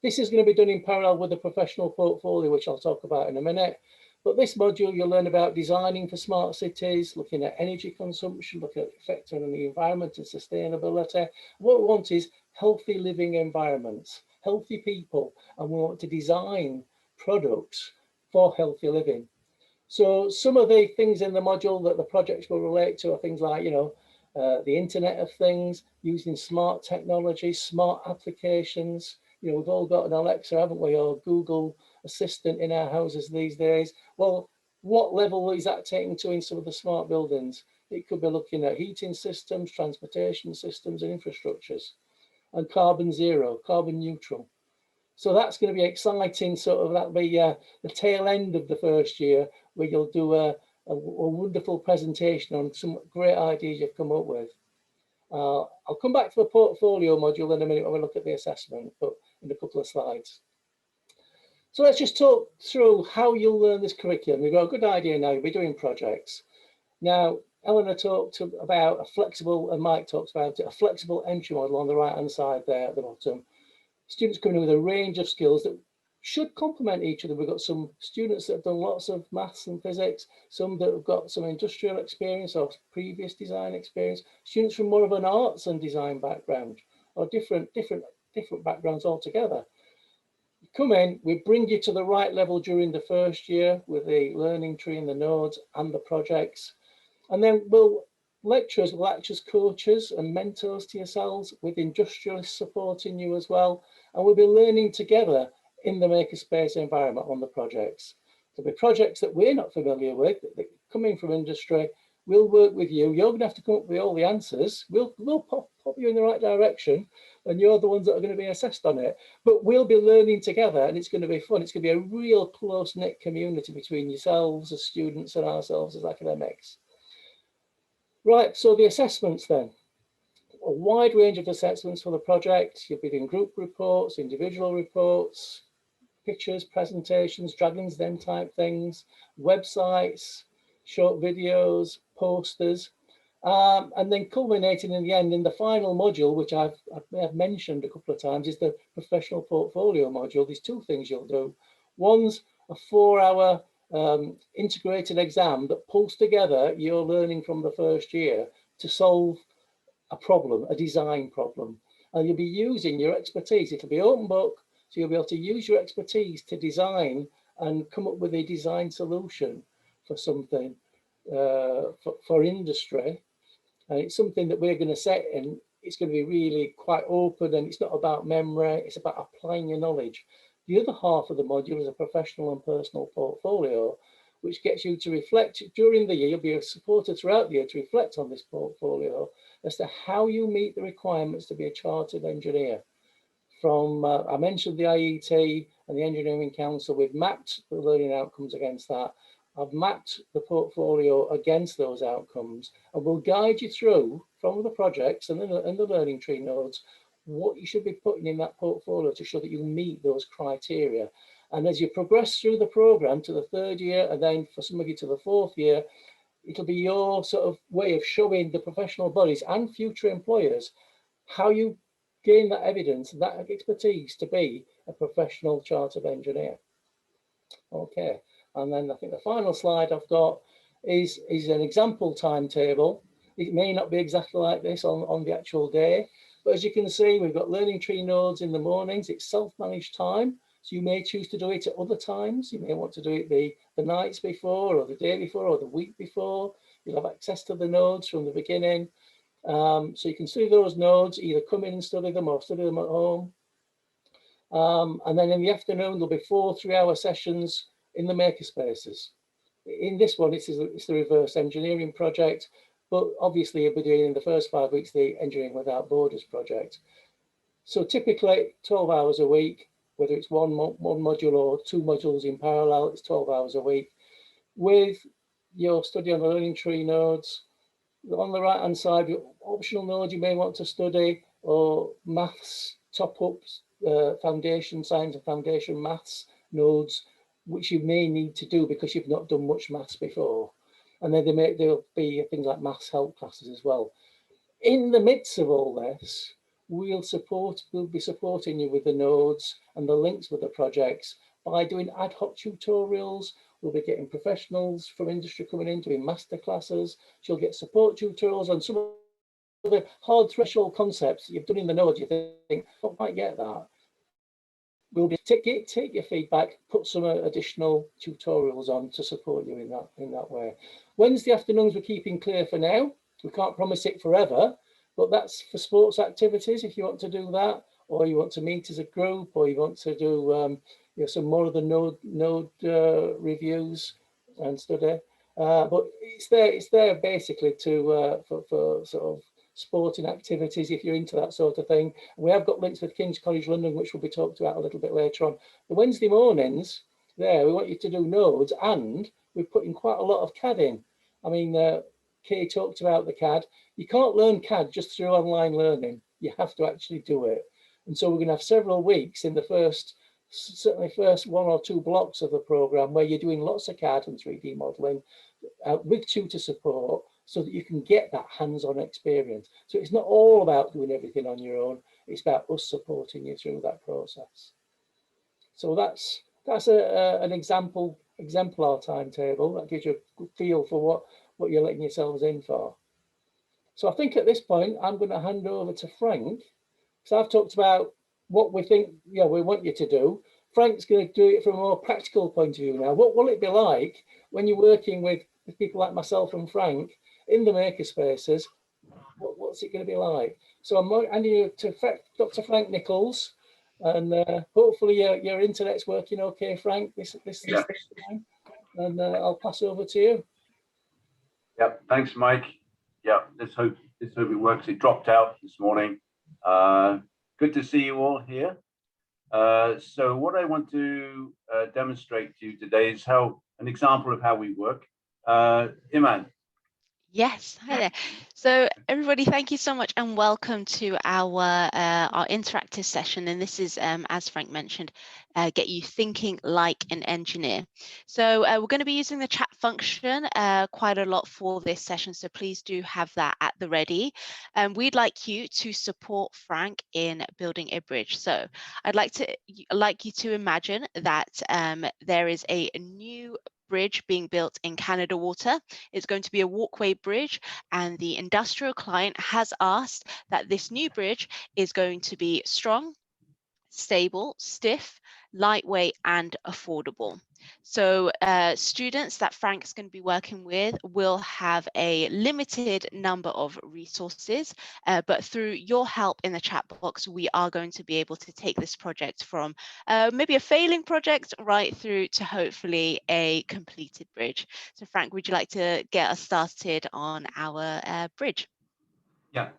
This is going to be done in parallel with the professional portfolio, which I'll talk about in a minute. But this module, you'll learn about designing for smart cities, looking at energy consumption, looking at effect on the environment and sustainability. What we want is healthy living environments, healthy people, and we want to design products for healthy living. So some of the things in the module that the projects will relate to are things like, you know, the Internet of Things, using smart technology, smart applications. You know, we've all got an Alexa, haven't we, or Google Assistant in our houses these days. Well, what level is that taking to in some of the smart buildings? It could be looking at heating systems, transportation systems and infrastructures, and carbon zero, carbon neutral. So that's going to be exciting, sort of, that'll be the tail end of the first year, where you'll do a wonderful presentation on some great ideas you've come up with. I'll come back to the portfolio module in a minute when we look at the assessment, but in a couple of slides. So let's just talk through how you'll learn this curriculum. You've got a good idea now, you'll be doing projects. Now, Eleanor talked about a flexible, and Mike talks about it, a flexible entry model on the right-hand side there at the bottom. Students coming in with a range of skills that should complement each other. We've got some students that have done lots of maths and physics, some that have got some industrial experience or previous design experience, students from more of an arts and design background, or different backgrounds altogether. come in, we bring you to the right level during the first year with the learning tree and the nodes and the projects. And then lecturers will act as coaches and mentors to yourselves, with industrialists supporting you as well. And we'll be learning together in the makerspace environment on the projects. There'll be projects that we're not familiar with, that coming from industry. We'll work with you. You're going to have to come up with all the answers. We'll pop you in the right direction, and you're the ones that are going to be assessed on it. But we'll be learning together, and it's going to be fun. It's going to be a real close-knit community between yourselves as students and ourselves as academics. Right, so the assessments then. A wide range of assessments for the project. You'll be doing group reports, individual reports, pictures, presentations, dragons den type things, websites, short videos, posters, and then culminating in the end in the final module, which I may have mentioned a couple of times, is the professional portfolio module. There's two things you'll do. One's a 4-hour integrated exam that pulls together your learning from the first year to solve a problem, a design problem. And you'll be using your expertise. It'll be open book, so you'll be able to use your expertise to design and come up with a design solution for something for industry. And it's something that we're going to set in. It's going to be really quite open, and it's not about memory, it's about applying your knowledge. The other half of the module is a professional and personal portfolio, which gets you to reflect during the year. You'll be supported throughout the year to reflect on this portfolio as to how you meet the requirements to be a chartered engineer. From, I mentioned the IET and the Engineering Council. We've mapped the learning outcomes against that. I've mapped the portfolio against those outcomes, and we'll guide you through from the projects and the learning tree nodes what you should be putting in that portfolio to show that you meet those criteria. And as you progress through the program to the 3rd year, and then for some of you to the 4th year, it'll be your sort of way of showing the professional bodies and future employers how you gain that evidence, that expertise to be a professional chartered engineer. Okay, and then I think the final slide I've got is an example timetable. It may not be exactly like this on the actual day, but as you can see, we've got learning tree nodes in the mornings. It's self-managed time, so you may choose to do it at other times. You may want to do it the nights before, or the day before, or the week before. You'll have access to the nodes from the beginning. So you can study those nodes, either come in and study them or study them at home. And then in the afternoon, there'll be 4 3-hour sessions in the makerspaces. In this one, it's the reverse engineering project, but obviously you'll be doing in the first 5 weeks the Engineering Without Borders project. So typically 12 hours a week, whether it's one module or 2 modules in parallel, it's 12 hours a week, with your study on the learning tree nodes. On the right hand side, your optional nodes you may want to study, or maths top-ups, foundation science and foundation maths nodes, which you may need to do because you've not done much maths before. And then there'll be things like maths help classes as well. In the midst of all this, we'll be supporting you with the nodes and the links with the projects by doing ad hoc tutorials. We'll be getting professionals from industry coming in doing master classes. You'll get support tutorials on some of the hard threshold concepts that you've done in the nodes. You think, I don't quite get that. We'll be take your feedback, put some additional tutorials on to support you in that way. Wednesday afternoons we're keeping clear for now. We can't promise it forever, but that's for sports activities if you want to do that, or you want to meet as a group, or you want to do some more of the node reviews and study. But it's there basically to for sort of sporting activities if you're into that sort of thing. We have got links with King's College London, which will be talked about a little bit later on. The Wednesday mornings there, we want you to do nodes, and we've put in quite a lot of CAD in. I mean, Kay talked about the CAD. You can't learn CAD just through online learning. You have to actually do it. And so we're going to have several weeks in the certainly first 1 or 2 blocks of the program where you're doing lots of CAD and 3D modeling with tutor support, so that you can get that hands-on experience. So it's not all about doing everything on your own. It's about us supporting you through that process. So that's an exemplar timetable that gives you a good feel for what you're letting yourselves in for. So I think at this point I'm going to hand over to Frank. So I've talked about what we think we want you to do. Frank's going to do it from a more practical point of view now. What will it be like when you're working with people like myself and Frank in the makerspaces? What's it going to be like? So I'm handing you to Dr. Frank Nichols, and hopefully your internet's working okay, Frank, this time. And I'll pass over to you. Yep, thanks, Mike. Yeah, let's hope it works. It dropped out this morning. Good to see you all here. So what I want to demonstrate to you today is an example of how we work. Iman. Yes, hi there. So everybody, thank you so much and welcome to our interactive session. And this is, as Frank mentioned, get you thinking like an engineer. So we're going to be using the chat function quite a lot for this session. So please do have that at the ready. We'd like you to support Frank in building a bridge. So I'd like you to imagine that there is a new bridge being built in Canada Water. It's going to be a walkway bridge, and the industrial client has asked that this new bridge is going to be strong, stable, stiff, lightweight, and affordable. So students that Frank's going to be working with will have a limited number of resources, but through your help in the chat box, we are going to be able to take this project from maybe a failing project right through to hopefully a completed bridge. So Frank, would you like to get us started on our bridge? Yeah,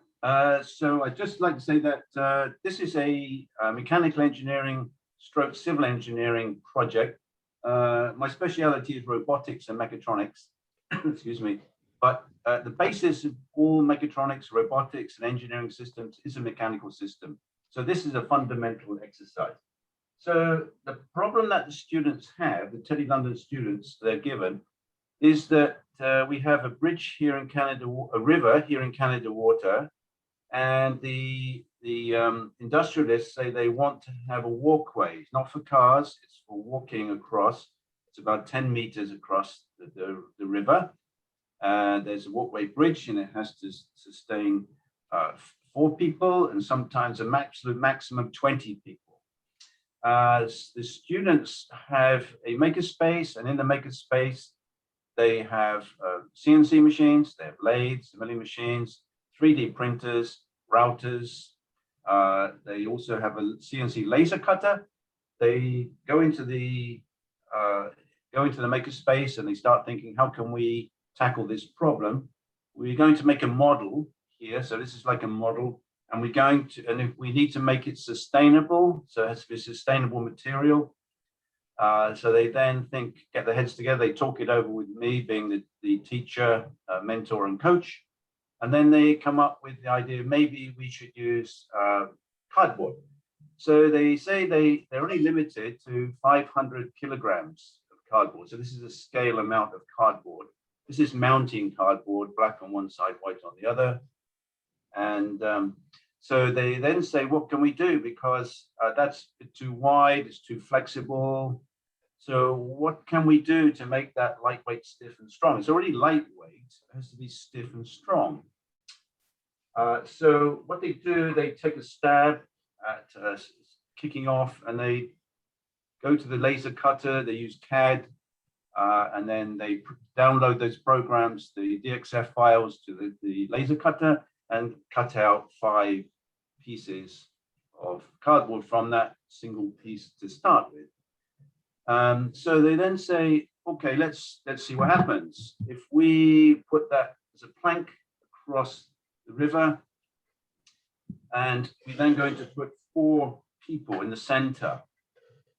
so I'd just like to say that this is a mechanical engineering / civil engineering project. My speciality is robotics and mechatronics, excuse me, but the basis of all mechatronics, robotics and engineering systems is a mechanical system. So this is a fundamental exercise. So the problem that the students have, the TEDI-London students they're given, is that we have a bridge here in Canada, a river here in Canada Water, and the industrialists say they want to have a walkway. It's not for cars, it's for walking across. It's about 10 meters across the river. There's a walkway bridge, and it has to sustain 4 people and sometimes a maximum 20 people. The students have a makerspace, and in the makerspace, they have CNC machines, they have lathes, milling machines, 3D printers, routers. They also have a CNC laser cutter. They go into the makerspace and they start thinking, how can we tackle this problem? We're going to make a model here. So this is like a model, and if we need to make it sustainable, so it has to be a sustainable material. So they then get their heads together, they talk it over with me, being the teacher, mentor, and coach. And then they come up with the idea, maybe we should use cardboard. So they say they're only limited to 500 kilograms of cardboard. So this is a scale amount of cardboard. This is mounting cardboard, black on one side, white on the other. And so they then say, what can we do? Because that's too wide, it's too flexible. So what can we do to make that lightweight, stiff, and strong? It's already lightweight, it has to be stiff and strong. So what they do, they take a stab at kicking off, and they go to the laser cutter, they use CAD, and then they download those programs, the DXF files, to the laser cutter, and cut out 5 pieces of cardboard from that single piece to start with. So they then say, okay, let's see what happens. If we put that as a plank across the river, and we're then going to put 4 people in the center.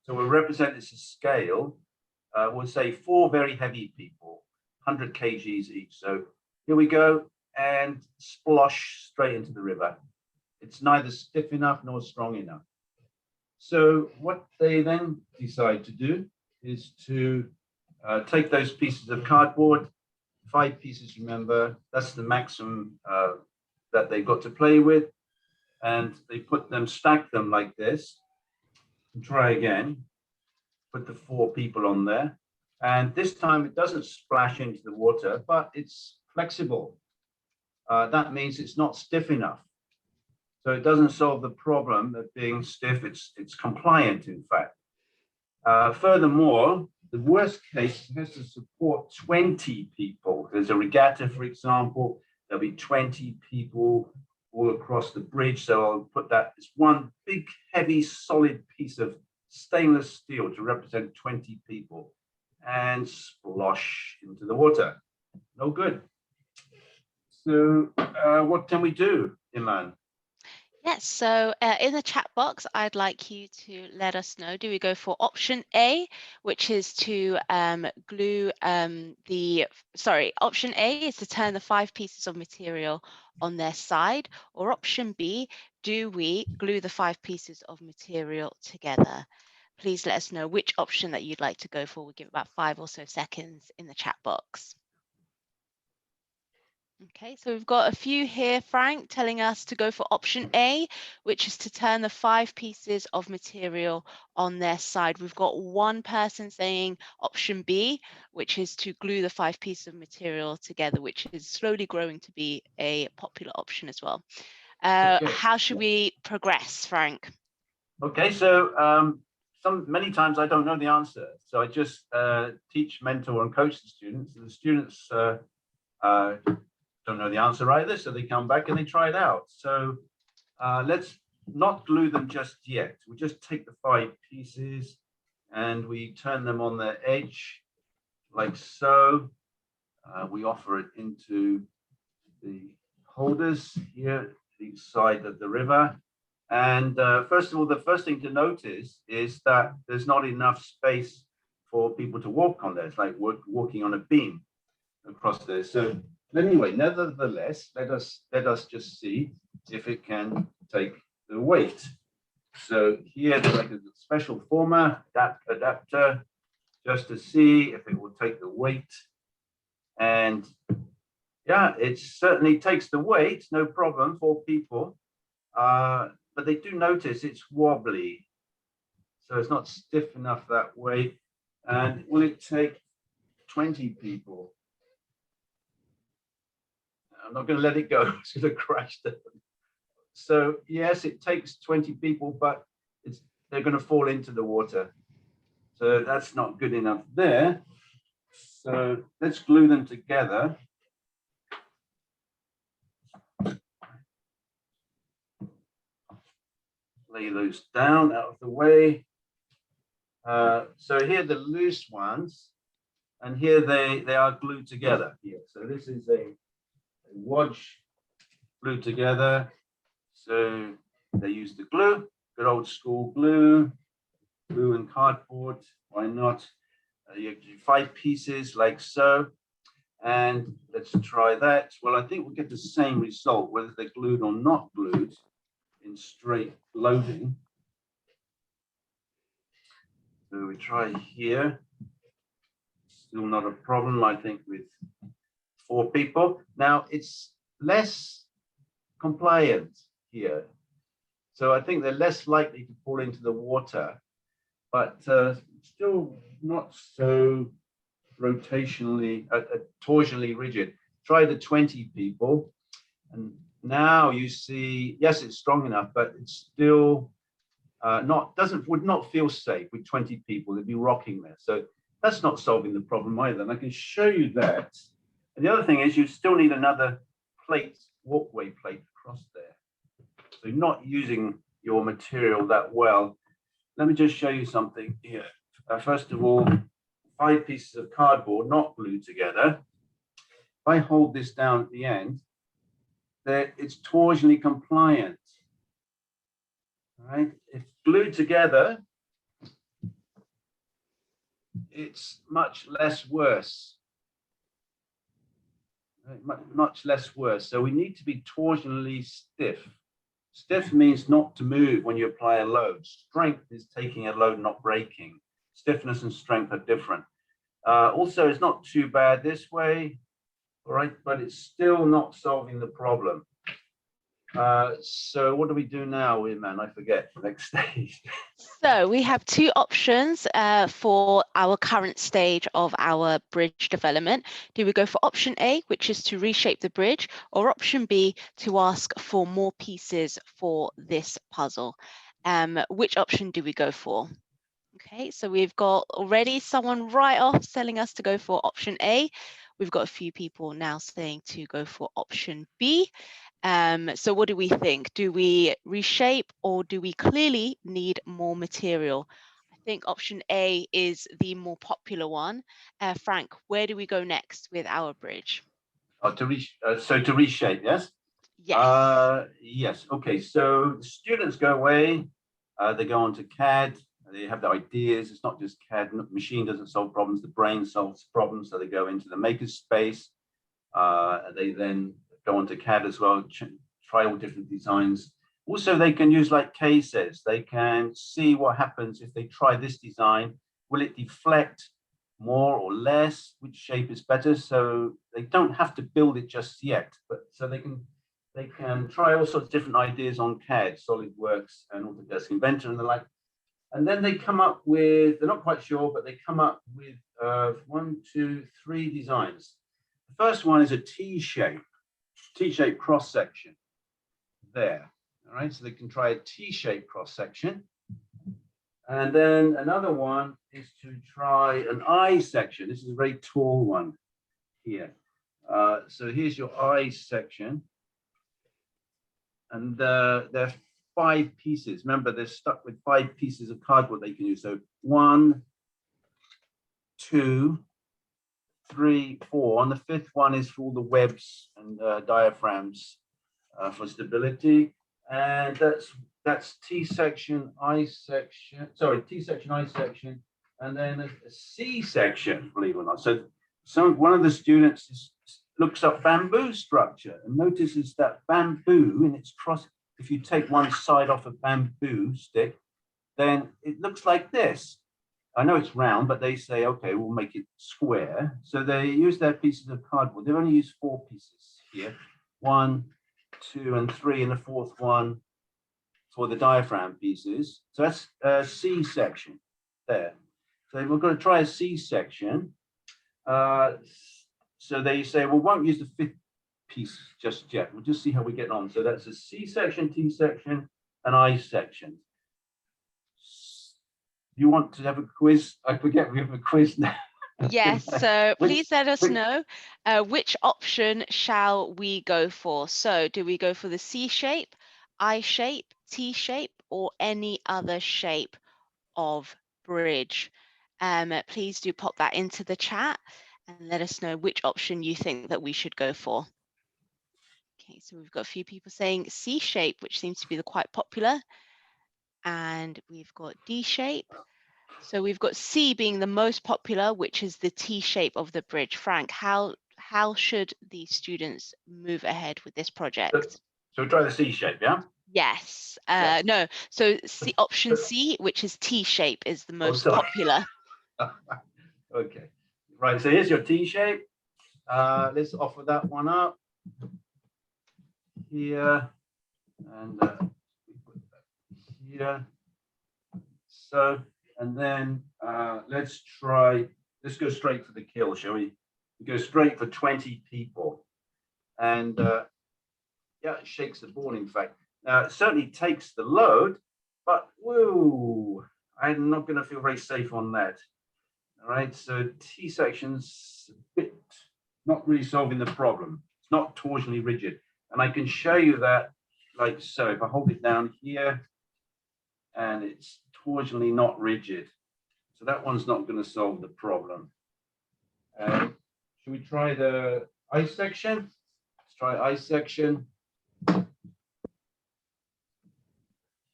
So we'll represent this as scale. We'll say 4 very heavy people, 100 kgs each. So here we go, and splosh straight into the river. It's neither stiff enough nor strong enough. So what they then decide to do is to take those pieces of cardboard, 5 pieces, remember, that's the maximum that they've got to play with. And they stack them like this, and try again, put the 4 people on there. And this time it doesn't splash into the water, but it's flexible. That means it's not stiff enough. So it doesn't solve the problem of being stiff, it's compliant, in fact. Furthermore, the worst case has to support 20 people. There's a regatta, for example, there'll be 20 people all across the bridge. So I'll put that as one big, heavy, solid piece of stainless steel to represent 20 people and splosh into the water. No good. So what can we do, Iman? Yes, so in the chat box, I'd like you to let us know, do we go for option A, which is to glue option A is to turn the 5 pieces of material on their side, or option B, do we glue the 5 pieces of material together? Please let us know which option that you'd like to go for. We'll give about 5 or so seconds in the chat box. Okay, so we've got a few here, Frank, telling us to go for option A, which is to turn the 5 pieces of material on their side. We've got one person saying option B, which is to glue the 5 pieces of material together, which is slowly growing to be a popular option as well. Okay. How should we progress, Frank? Okay, so many times I don't know the answer. So I just teach, mentor, and coach the students. And the students don't know the answer either, so they come back and they try it out. So let's not glue them just yet. We just take the 5 pieces and we turn them on their edge like so. We offer it into the holders here, each side of the river. And first of all, the first thing to notice is that there's not enough space for people to walk on there. It's like walking on a beam across there. So anyway, nevertheless, let us just see if it can take the weight. So here there's like a special former adapter just to see if it will take the weight. And yeah, it certainly takes the weight, no problem for people. But they do notice it's wobbly. So it's not stiff enough that way. And will it take 20 people? I'm not going to let it go. It's going to crash down. So yes, it takes 20 people, but they're going to fall into the water. So that's not good enough there. So let's glue them together. Lay those down out of the way. So here are the loose ones, and here they are glued together here. So this is a wodge glued together. So they use the glue, good old school glue and cardboard. Why not? You have to do 5 pieces like so. And let's try that. Well, I think we'll get the same result, whether they're glued or not glued in straight loading. So we try here. Still not a problem, I think, with 4 people. Now it's less compliant here. So I think they're less likely to fall into the water, but still not so rotationally, torsionally rigid. Try the 20 people. And now you see, yes, it's strong enough, but it's still would not feel safe with 20 people. They'd be rocking there. So that's not solving the problem either. And I can show you that. And the other thing is you still need another plate, walkway plate across there. So you're not using your material that well. Let me just show you something here. First of all, 5 pieces of cardboard not glued together. If I hold this down at the end, it's torsionally compliant. All right, if glued together, it's much less worse. Much less worse. So we need to be torsionally stiff. Stiff means not to move when you apply a load. Strength is taking a load, not breaking. Stiffness and strength are different. Also, it's not too bad this way, all right, but it's still not solving the problem. So what do we do now, man? I forget the next stage. So we have 2 options for our current stage of our bridge development. Do we go for option A, which is to reshape the bridge, or option B, to ask for more pieces for this puzzle? Which option do we go for? Okay, so we've got already someone right off telling us to go for option A. We've got a few people now saying to go for option B. So what do we think? Do we reshape or do we clearly need more material? I think option A is the more popular one. Frank, where do we go next with our bridge? So to reshape, yes? Yes. Yes. Okay. So the students go away. They go on to CAD. They have the ideas. It's not just CAD. The machine doesn't solve problems. The brain solves problems. So they go into the makerspace. They then go on to CAD as well. Try all different designs. Also, they can use like Kay says. They can see what happens if they try this design. Will it deflect more or less? Which shape is better? So they don't have to build it just yet. But so they can try all sorts of different ideas on CAD, SolidWorks, and Autodesk Inventor and the like. And then they come up with, they're not quite sure, but they come up with 1, 2, 3 designs. The first one is a T-shape cross section there. All right, so they can try a T-shape cross section. And then another one is to try an I section. This is a very tall one here. So here's your I section. And there are 5 pieces. Remember, they're stuck with 5 pieces of cardboard they can use. So 1, 2, 3, 4. And the 5th one is for all the webs and diaphragms for stability. And that's T section, I section. Sorry, T section, I section, and then a C section. Believe it or not. So one of the students looks up bamboo structure and notices that bamboo in its cross, if you take one side off a bamboo stick, then it looks like this. I know it's round, but they say, okay, we'll make it square. So they use their pieces of cardboard. They've only used 4 pieces here. 1, 2, and 3, and the 4th one for the diaphragm pieces. So that's a C section there. So we're going to try a C section. So they say, well, we won't use the 5th piece just yet. We'll just see how we get on. So that's a C section, T section, and I section. You want to have a quiz? I forget we have a quiz now. Yes, so please let us know which option shall we go for. So do we go for the C shape, I shape, T shape, or any other shape of bridge? Please do pop that into the chat and let us know which option you think that we should go for. Okay, so we've got a few people saying C shape, which seems to be the quite popular. And we've got D shape. So we've got C being the most popular, which is the T shape of the bridge. Frank, how should the students move ahead with this project? So we try the C shape, yeah? Yes. No. So option C, which is T shape, is the most popular. Okay. Right. So here's your T shape. Let's offer that one up here, and here. So, and then let's go straight for the kill, shall we? We go straight for 20 people. And yeah, it shakes the board, in fact. Now, it certainly takes the load, but whoa, I'm not going to feel very safe on that. All right, so T section's a bit not really solving the problem. It's not torsionally rigid. And I can show you that like so. If I hold it down here, and it's torsionally not rigid. So that one's not going to solve the problem. Should we try the I section? Let's try I section.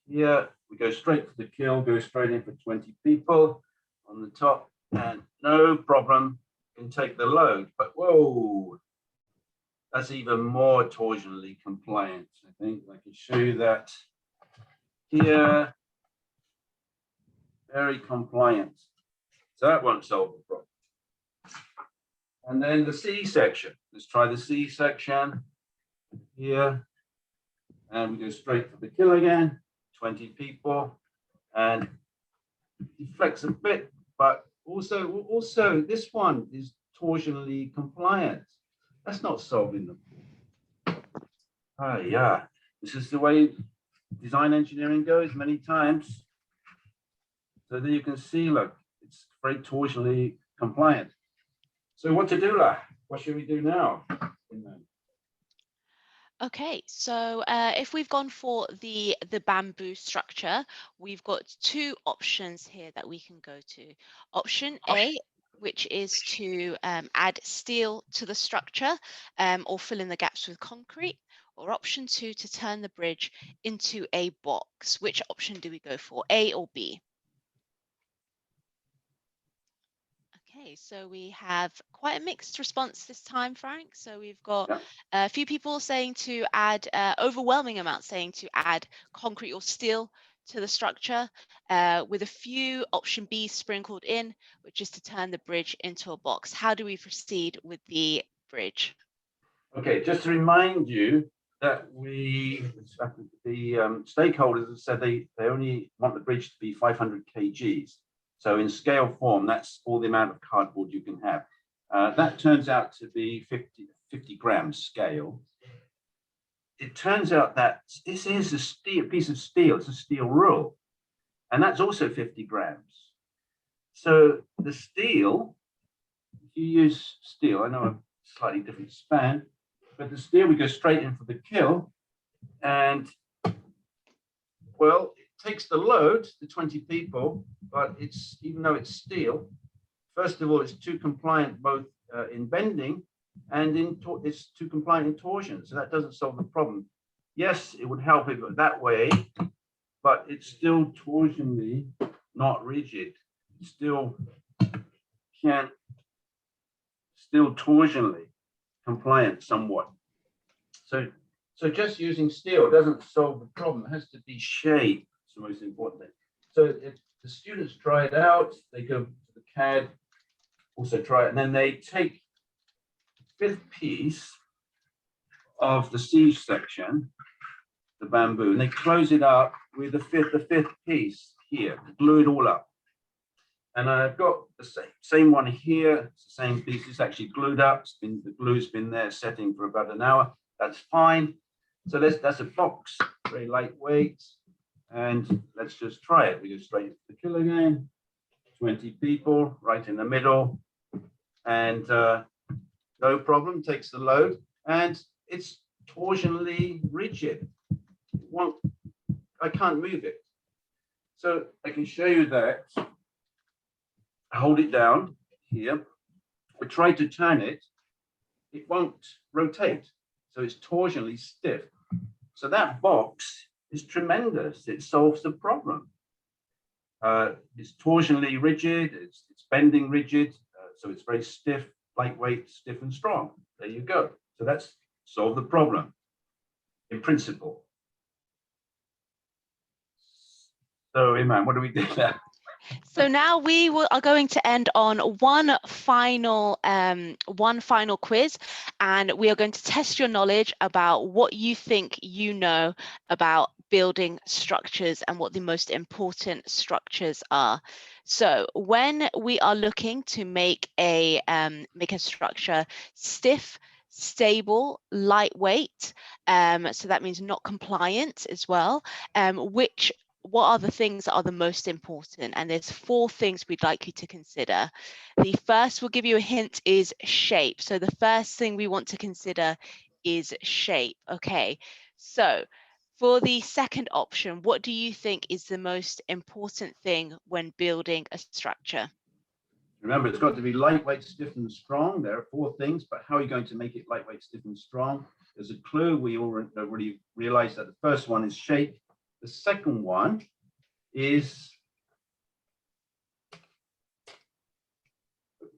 Here, we go straight for the kill, go straight in for 20 people on the top, and no problem, can take the load. But whoa, that's even more torsionally compliant, I think. I can show you that here. Very compliant. So that won't solve the problem. And then the C section. Let's try the C section here. And we go straight for the kill again. 20 people. And it deflects a bit, but also this one is torsionally compliant. That's not solving the problem. Yeah. This is the way design engineering goes many times. So there you can see, look, it's very torsionally compliant. So what to do, lah? What should we do now? Okay, so if we've gone for the bamboo structure, we've got two options here that we can go to. Option A, which is to add steel to the structure or fill in the gaps with concrete, or option 2, to turn the bridge into a box. Which option do we go for, A or B? Okay, so we have quite a mixed response this time, Frank. So we've got a few people saying to add, overwhelming amount saying to add concrete or steel to the structure, with a few option B sprinkled in, which is to turn the bridge into a box. How do we proceed with the bridge? Okay, just to remind you that the stakeholders have said they only want the bridge to be 500 kgs. So in scale form, that's all the amount of cardboard you can have. That turns out to be 50 grams scale. It turns out that this is a piece of steel, it's a steel rule, and that's also 50 grams. So the steel, if you use steel, I know a slightly different span, but the steel, we go straight in for the kill, and well, takes the load, the 20 people, but it's, even though it's steel, first of all, it's too compliant both in bending and it's too compliant in torsion. So that doesn't solve the problem. Yes, it would help it that way, but it's still torsionally not rigid. Still torsionally compliant somewhat. So just using steel doesn't solve the problem. It has to be shape. It's the most important thing. So if the students try it out, they go to the CAD, also try it, and then they take the 5th piece of the siege section, the bamboo, and they close it up with the fifth piece here, glue it all up. And I've got the same one here. It's the same piece. It's actually glued up. The glue's been there setting for about an hour. That's fine. So that's a box, very lightweight. And let's just try it. We go straight into the kill again. 20 people right in the middle. And no problem, takes the load. And it's torsionally rigid. I can't move it. So I can show you that. I hold it down here. I try to turn it. It won't rotate. So it's torsionally stiff. So that box is tremendous. It solves the problem. It's torsionally rigid. It's bending rigid. So it's very stiff, lightweight, stiff and strong. There you go. So that's solved the problem in principle. So, Iman, what do we do now? So now we are going to end on one final quiz, and we are going to test your knowledge about what you think you know about building structures and what the most important structures are. So when we are looking to make a structure stiff, stable, lightweight, so that means not compliant as well, what are the things that are the most important? And there's 4 things we'd like you to consider. The first, we'll give you a hint, is shape. So the first thing we want to consider is shape. Okay, so for the second option, what do you think is the most important thing when building a structure? Remember, it's got to be lightweight, stiff and strong. There are 4 things, but how are you going to make it lightweight, stiff and strong? There's a clue. We already realized that the first one is shape. The second one is,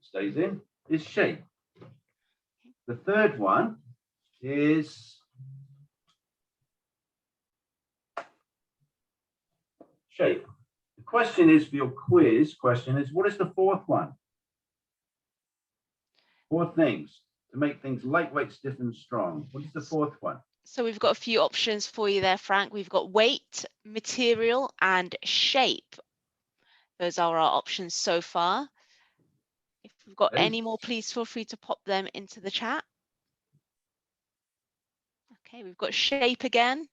stays in, is shape. The third one is shape. The question is, for your quiz question is, what is the 4th one? 4 things to make things lightweight, stiff and strong. What is the 4th one? So we've got a few options for you there, Frank. We've got weight, material, and shape. Those are our options so far. If we've got any more, please feel free to pop them into the chat. Okay, we've got shape again.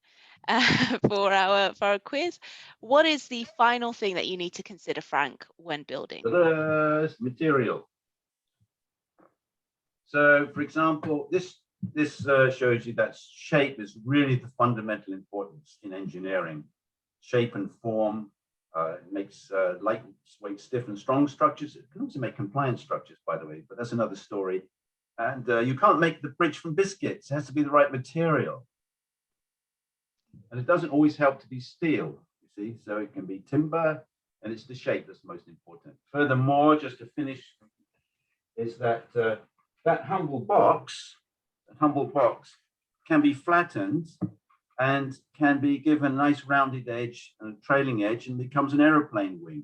for our quiz. What is the final thing that you need to consider, Frank, when building? Material. So, for example, this shows you that shape is really the fundamental importance in engineering. Shape and form makes lightweight, stiff, and strong structures. It can also make compliant structures, by the way, but that's another story. And you can't make the bridge from biscuits. It has to be the right material. And it doesn't always help to be steel, you see. So it can be timber, and it's the shape that's most important. Furthermore, just to finish, is that that humble box can be flattened and can be given a nice rounded edge and a trailing edge and becomes an aeroplane wing.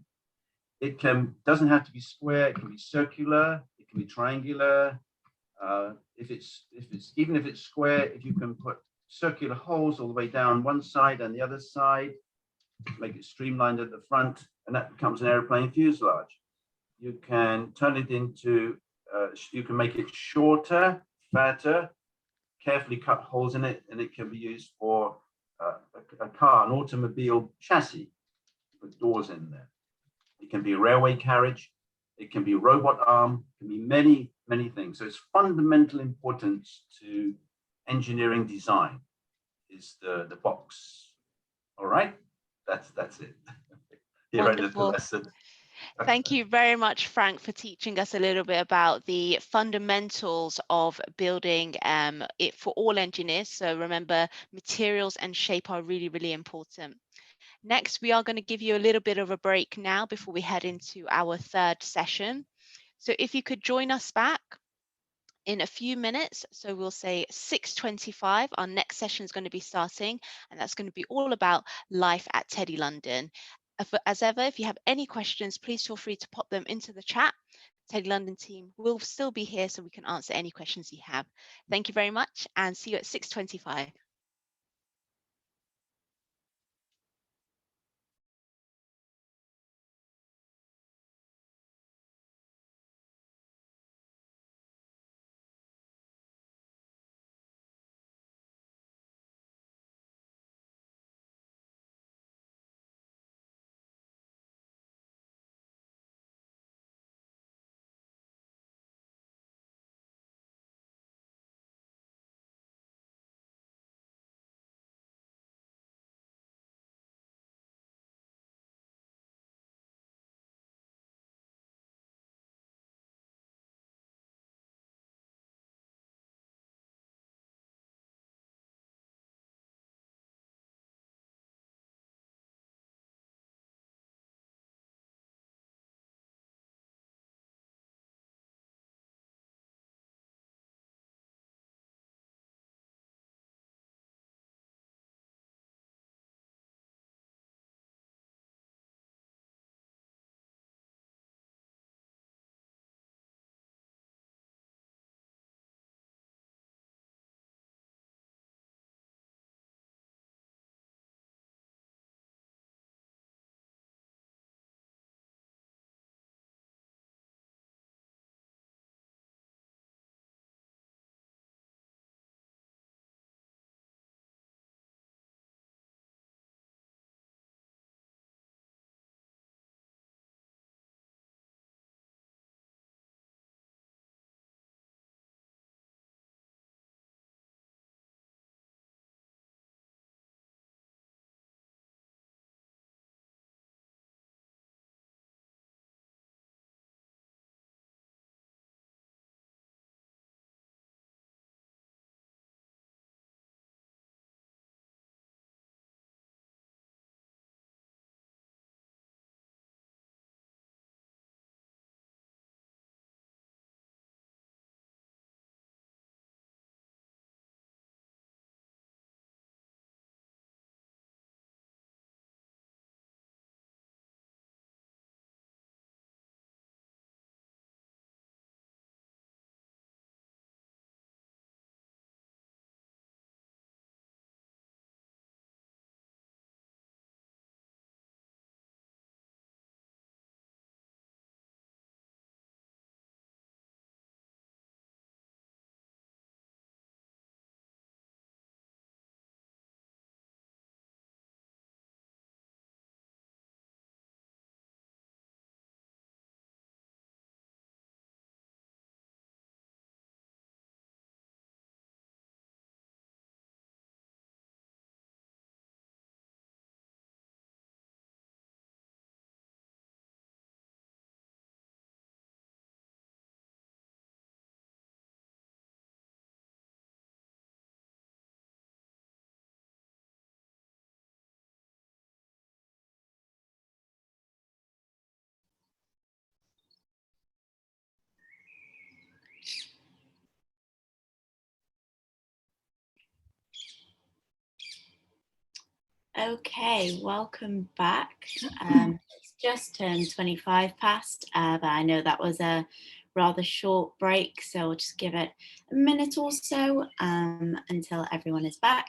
It doesn't have to be square, it can be circular, it can be triangular. Even if it's square, if you can put circular holes all the way down one side and the other side, make it streamlined at the front, and that becomes an airplane fuselage. You can turn it into, you can make it shorter, fatter, carefully cut holes in it, and it can be used for a car, an automobile chassis with doors in there. It can be a railway carriage, it can be a robot arm, it can be many, many things. So it's fundamental importance to engineering design is the box. All right, that's it. Here ended the lesson. Thank you very much, Frank, for teaching us a little bit about the fundamentals of building it for all engineers. So remember, materials and shape are really, really important. Next, we are going to give you a little bit of a break now before we head into our third session. So if you could join us back in a few minutes, so we'll say 6:25, our next session is going to be starting, and that's going to be all about life at TEDI-London. As ever, if you have any questions, please feel free to pop them into the chat. TEDI-London team will still be here so we can answer any questions you have. Thank you very much, and see you at 6:25. Okay, welcome back. It's just turned 25 past, but I know that was a rather short break, so we'll just give it a minute or so until everyone is back.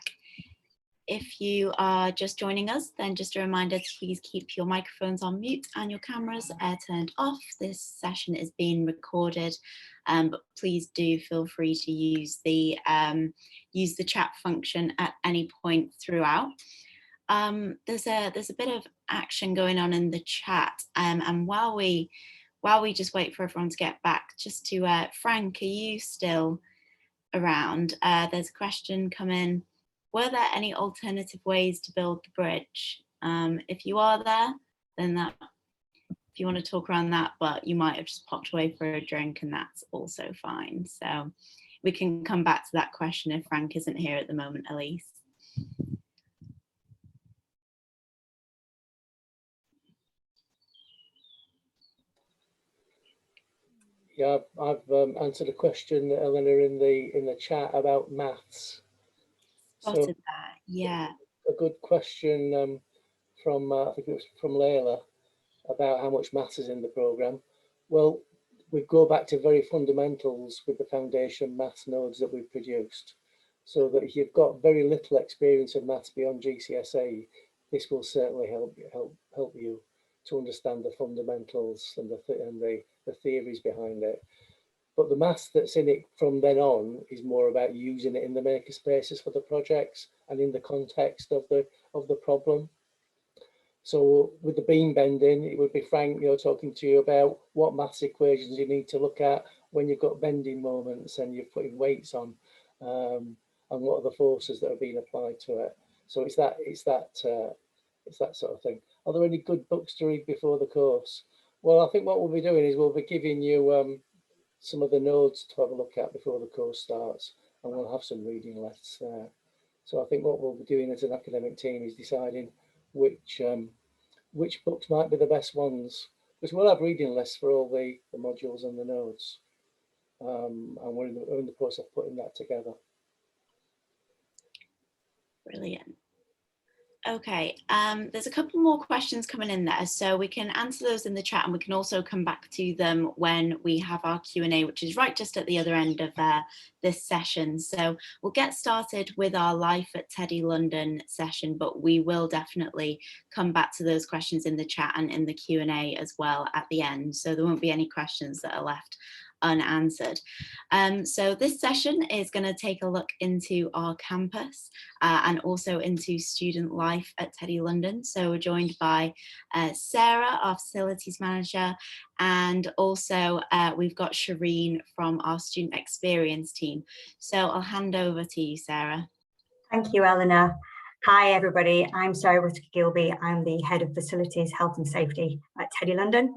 If you are just joining us, then just a reminder to please keep your microphones on mute and your cameras turned off. This session is being recorded, but please do feel free to use the chat function at any point throughout. There's a bit of action going on in the chat, and while we just wait for everyone to get back, just to Frank, are you still around? There's a question come in. Were there any alternative ways to build the bridge? If you are there, then if you want to talk around that, but you might have just popped away for a drink, and that's also fine. So we can come back to that question if Frank isn't here at the moment, Elise. Yeah, I've answered a question, Eleanor, in the chat about maths. Spotted that, yeah. A good question from I think it was from Layla about how much maths is in the programme. Well, we go back to very fundamentals with the foundation maths nodes that we've produced, so that if you've got very little experience of maths beyond GCSE, this will certainly help you to understand the fundamentals and the theories behind it. But the maths that's in it from then on is more about using it in the makerspaces for the projects and in the context of the problem. So with the beam bending, it would be Frank, talking to you about what maths equations you need to look at when you've got bending moments and you're putting weights on, and what are the forces that are being applied to it. So it's that sort of thing. Are there any good books to read before the course? Well, I think what we'll be doing is we'll be giving you some of the nodes to have a look at before the course starts, and we'll have some reading lists there. So I think what we'll be doing as an academic team is deciding which books might be the best ones, because we'll have reading lists for all the modules and the nodes, and we're in the process of putting that together. Brilliant. Okay, there's a couple more questions coming in there, so we can answer those in the chat, and we can also come back to them when we have our Q&A, which is right just at the other end of this session. So we'll get started with our Life at TEDI-London session, but we will definitely come back to those questions in the chat and in the Q&A as well at the end, so there won't be any questions that are left unanswered. So this session is going to take a look into our campus and also into student life at TEDI-London. So we're joined by Sarah, our facilities manager, and also we've got Shireen from our student experience team. So I'll hand over to you, Sarah. Thank you, Eleanor. Hi, everybody. I'm Sarah Whittaker-Gilby. I'm the Head of Facilities, Health and Safety at TEDI-London.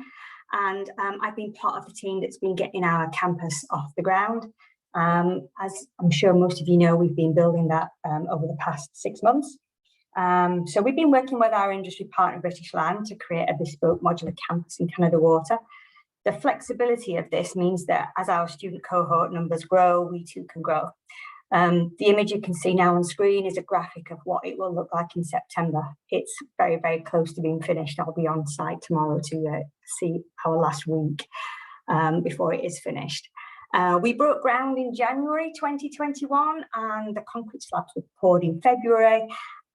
And I've been part of the team that's been getting our campus off the ground. As I'm sure most of you know, we've been building that over the past 6 months. So we've been working with our industry partner, British Land, to create a bespoke modular campus in Canada Water. The flexibility of this means that as our student cohort numbers grow, we too can grow. The image you can see now on screen is a graphic of what it will look like in September. It's very, very close to being finished. I'll be on site tomorrow to see our last week before it is finished. We broke ground in January 2021 and the concrete slabs were poured in February.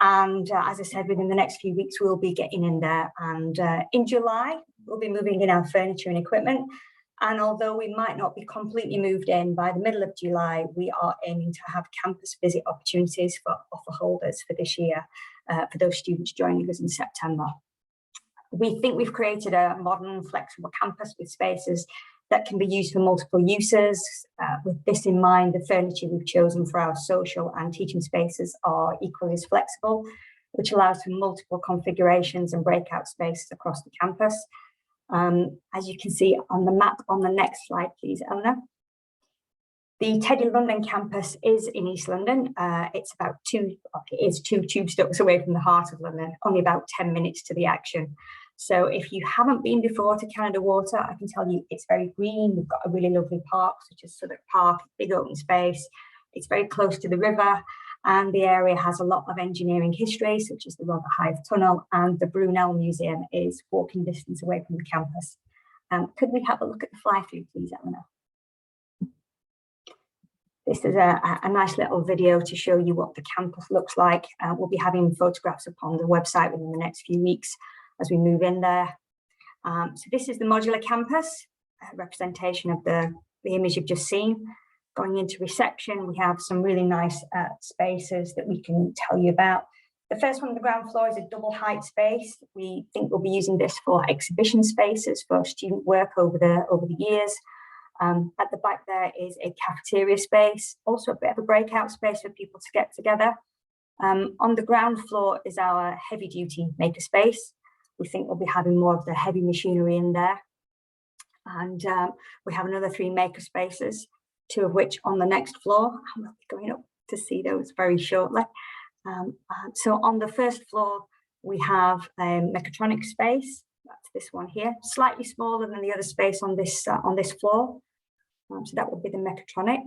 And as I said, within the next few weeks, we'll be getting in there. And in July, we'll be moving in our furniture and equipment. And although we might not be completely moved in by the middle of July, we are aiming to have campus visit opportunities for offer holders for this year, for those students joining us in September. We think we've created a modern, flexible campus with spaces that can be used for multiple uses. With this in mind, the furniture we've chosen for our social and teaching spaces are equally as flexible, which allows for multiple configurations and breakout spaces across the campus. As you can see on the map on the next slide, please, Eleanor. The TEDI-London campus is in East London. It's about two tube stops away from the heart of London, only about 10 minutes to the action. So if you haven't been before to Canada Water, I can tell you it's very green. We've got a really lovely park, such as Southwark Park, big open space. It's very close to the river. And the area has a lot of engineering history, such as the Robert Hive Tunnel, and the Brunel Museum is walking distance away from the campus. Could we have a look at the fly-through, please, Eleanor? This is a nice little video to show you what the campus looks like. We'll be having photographs up on the website within the next few weeks as we move in there. So this is the modular campus, a representation of the image you've just seen. Going into reception, we have some really nice spaces that we can tell you about. The first one on the ground floor is a double height space. We think we'll be using this for exhibition spaces for student work over the years. At the back there is a cafeteria space, also a bit of a breakout space for people to get together. On the ground floor is our heavy duty maker space. We think we'll be having more of the heavy machinery in there. And we have another 3 maker spaces, 2 of which on the next floor. I'm going up to see those very shortly. So on the first floor, we have a mechatronics space. That's this one here, slightly smaller than the other space on this floor. So that would be the mechatronic.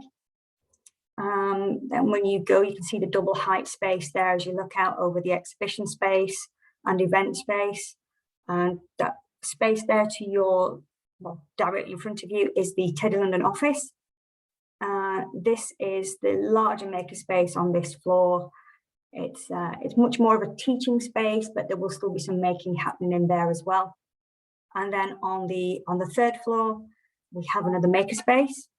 Then when you go, you can see the double height space there as you look out over the exhibition space and event space. And that space there to your, well, directly in front of you is the TEDI-London office. This is the larger maker space on this floor. It's much more of a teaching space, but there will still be some making happening in there as well. And then on the 3rd floor, we have another maker space,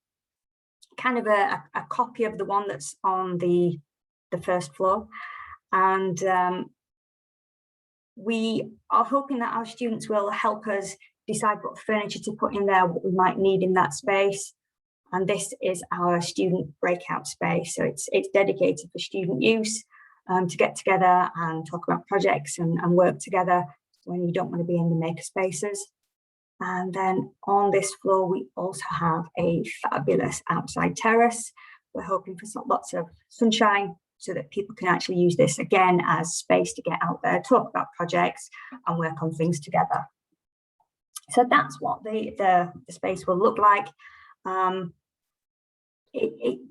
kind of a copy of the one that's on the 1st floor. And we are hoping that our students will help us decide what furniture to put in there, what we might need in that space. And this is our student breakout space. So it's dedicated for student use, to get together and talk about projects and work together when you don't want to be in the maker spaces. And then on this floor, we also have a fabulous outside terrace. We're hoping for lots of sunshine so that people can actually use this again as space to get out there, talk about projects and work on things together. So that's what the space will look like.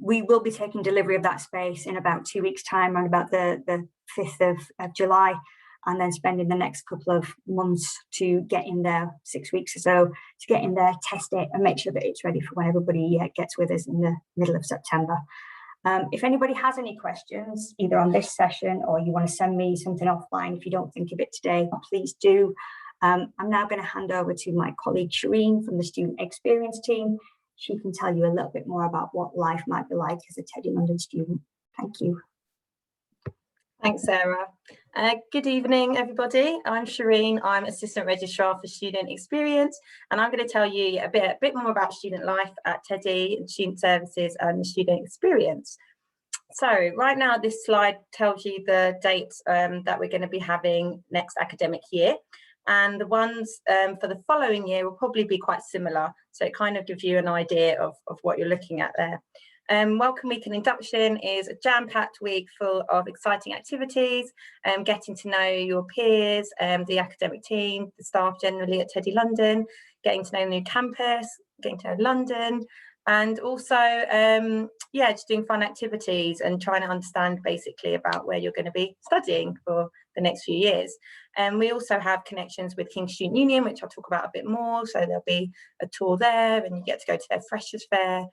We will be taking delivery of that space in about 2 weeks' time, around about the 5th of July, and then spending the next couple of months to get in there, 6 weeks or so, to get in there, test it, and make sure that it's ready for when everybody gets with us in the middle of September. If anybody has any questions, either on this session or you want to send me something offline, if you don't think of it today, please do. I'm now going to hand over to my colleague Shireen from the Student Experience team. She can tell you a little bit more about what life might be like as a TEDI-London student. Thank you. Thanks, Sarah. Good evening, everybody. I'm Shireen. I'm Assistant Registrar for Student Experience, and I'm going to tell you a bit more about student life at TEDI, and student services and the student experience. So right now, this slide tells you the dates that we're going to be having next academic year. And the ones for the following year will probably be quite similar. So it kind of gives you an idea of what you're looking at there. Welcome Week and Induction is a jam-packed week full of exciting activities, getting to know your peers, the academic team, the staff generally at TEDI-London, getting to know the new campus, getting to know London, and also, just doing fun activities and trying to understand basically about where you're going to be studying for the next few years. And we also have connections with King's Student Union, which I'll talk about a bit more. So there'll be a tour there and you get to go to their Freshers' Fair.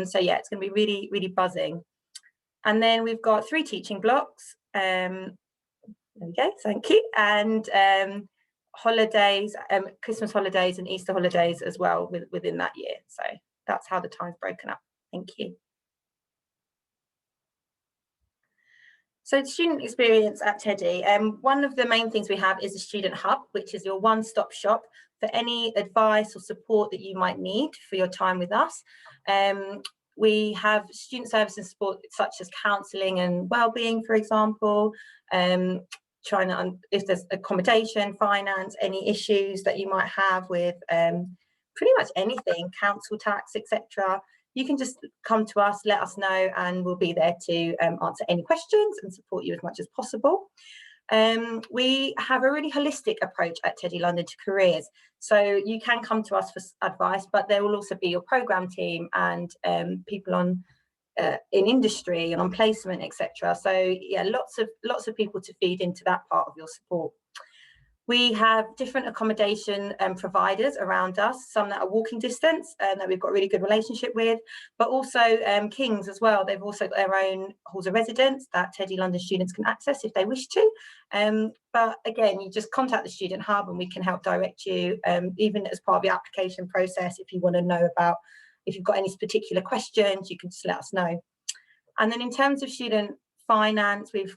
So yeah, it's going to be really, really buzzing. And then we've got 3 teaching blocks. There we go, thank you. And holidays, Christmas holidays and Easter holidays as well within that year. So that's how the time's broken up. Thank you. So the student experience at TEDI, one of the main things we have is a student hub, which is your one-stop shop for any advice or support that you might need for your time with us. We have student service and support such as counselling and wellbeing, for example, trying to, if there's accommodation, finance, any issues that you might have with pretty much anything, council tax, etc. You can just come to us, let us know, and we'll be there to answer any questions and support you as much as possible. We have a really holistic approach at TEDI-London to careers. So you can come to us for advice, but there will also be your programme team and people on in industry and on placement, etc. So yeah, lots of people to feed into that part of your support. We have different accommodation providers around us, some that are walking distance and that we've got a really good relationship with, but also King's as well. They've also got their own halls of residence that TEDI-London students can access if they wish to. But again, you just contact the Student Hub and we can help direct you, even as part of the application process. If you want to know about, if you've got any particular questions, you can just let us know. And then in terms of student finance, we've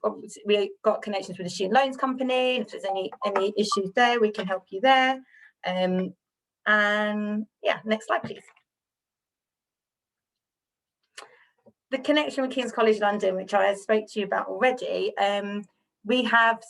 got connections with the student loans company. If there's any issues there, we can help you there. And yeah, next slide, please. The connection with King's College London, which I spoke to you about already, we have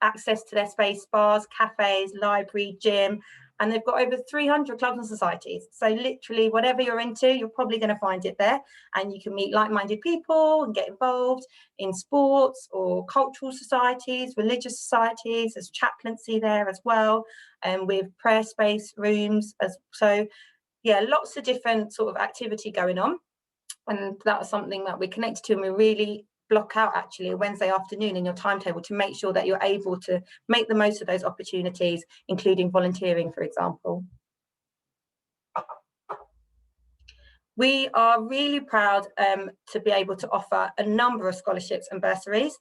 access to their space, bars, cafes, library, gym, and they've got over 300 clubs and societies. So literally whatever you're into, you're probably going to find it there. And you can meet like-minded people and get involved in sports or cultural societies, religious societies. There's chaplaincy there as well, and with prayer space rooms. So yeah, lots of different sort of activity going on. And that's something that we're connected to, and we really block out actually a Wednesday afternoon in your timetable to make sure that you're able to make the most of those opportunities, including volunteering, for example. We are really proud to be able to offer a number of scholarships and bursaries.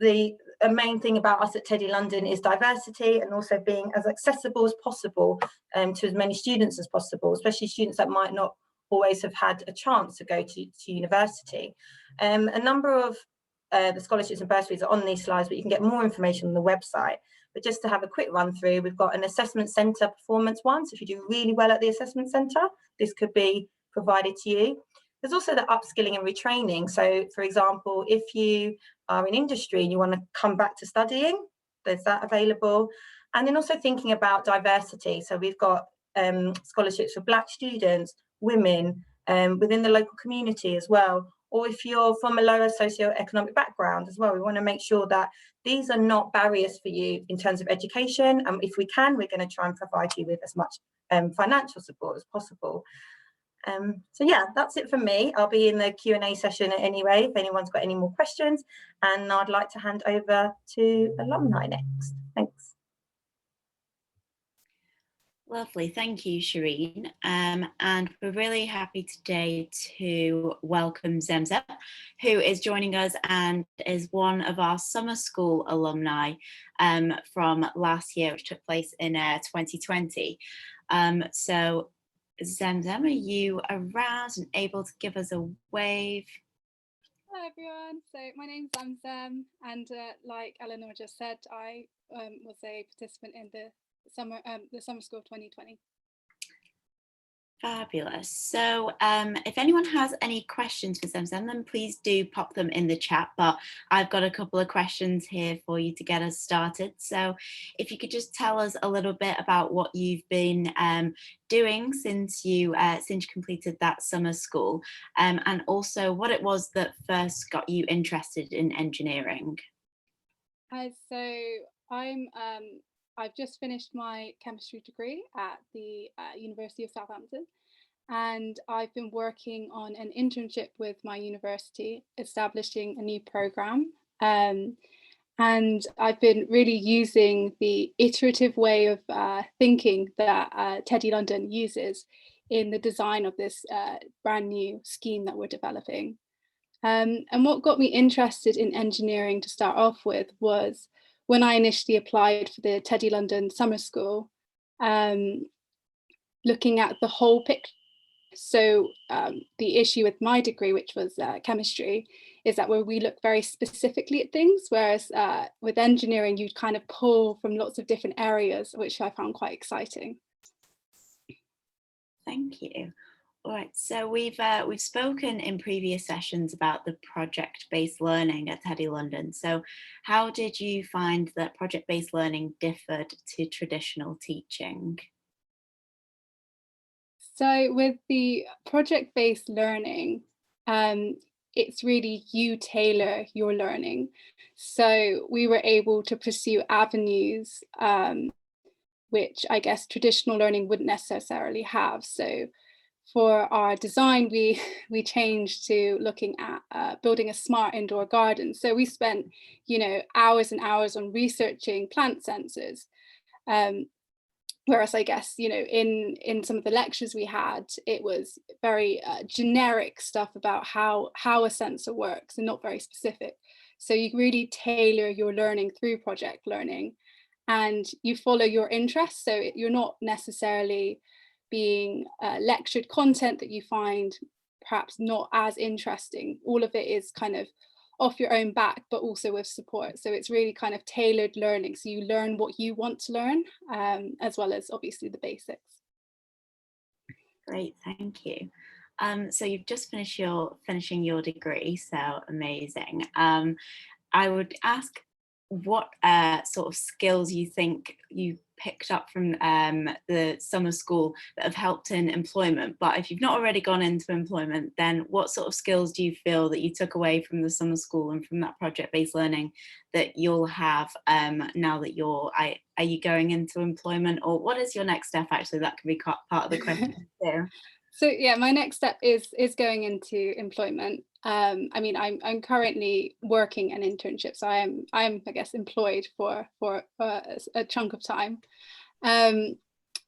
The main thing about us at TEDI-London is diversity and also being as accessible as possible to as many students as possible, especially students that might not always have had a chance to go to university. A number of the scholarships and bursaries are on these slides, but you can get more information on the website. But just to have a quick run through, we've got an assessment centre performance one. So if you do really well at the assessment centre, this could be provided to you. There's also the upskilling and retraining. So for example, if you are in industry and you want to come back to studying, there's that available. And then also thinking about diversity. So we've got scholarships for Black students, women, within the local community as well, or if you're from a lower socioeconomic background as well, we want to make sure that these are not barriers for you in terms of education. And if we can, we're going to try and provide you with as much financial support as possible. So yeah, that's it from me. I'll be in the Q&A session anyway, if anyone's got any more questions, and I'd like to hand over to alumni next. Thanks. Lovely, thank you, Shireen. And we're really happy today to welcome Zemzem, who is joining us and is one of our summer school alumni from last year, which took place in 2020. So Zemzem, are you around and able to give us a wave? Hello everyone, so my name's Zemzem, and like Eleanor just said, I was a participant in the summer school of 2020. Fabulous. So if anyone has any questions for Zemzem, then please do pop them in the chat, but I've got a couple of questions here for you to get us started. So if you could just tell us a little bit about what you've been doing since you completed that summer school, and also what it was that first got you interested in engineering. So I've just finished my chemistry degree at the University of Southampton, and I've been working on an internship with my university, establishing a new program. And I've been really using the iterative way of thinking that TEDI-London uses in the design of this brand new scheme that we're developing. And what got me interested in engineering to start off with was when I initially applied for the TEDI-London summer school, looking at the whole picture. So the issue with my degree, which was chemistry, is that where we look very specifically at things, whereas with engineering, you'd kind of pull from lots of different areas, which I found quite exciting. Thank you. All right, so we've spoken in previous sessions about the project-based learning at TEDI-London. So how did you find that project-based learning differed to traditional teaching? So with the project-based learning, it's really you tailor your learning. So we were able to pursue avenues which I guess traditional learning wouldn't necessarily have. So for our design, we changed to looking at building a smart indoor garden. So we spent, hours and hours on researching plant sensors. Whereas I guess, in some of the lectures we had, it was very generic stuff about how a sensor works and not very specific. So you really tailor your learning through project learning, and you follow your interests. So you're not necessarily being lectured content that you find perhaps not as interesting. All of it is kind of off your own back, but also with support. So it's really kind of tailored learning. So you learn what you want to learn, as well as obviously the basics. Great, thank you. So you've just finishing your degree, so amazing. I would ask what sort of skills you think you picked up from the summer school that have helped in employment. But if you've not already gone into employment, then what sort of skills do you feel that you took away from the summer school and from that project-based learning that you'll have now that are you going into employment, or what is your next step? Actually, that could be part of the question too. So yeah, my next step is going into employment. I mean, I'm currently working an internship, so I'm I guess employed for a chunk of time.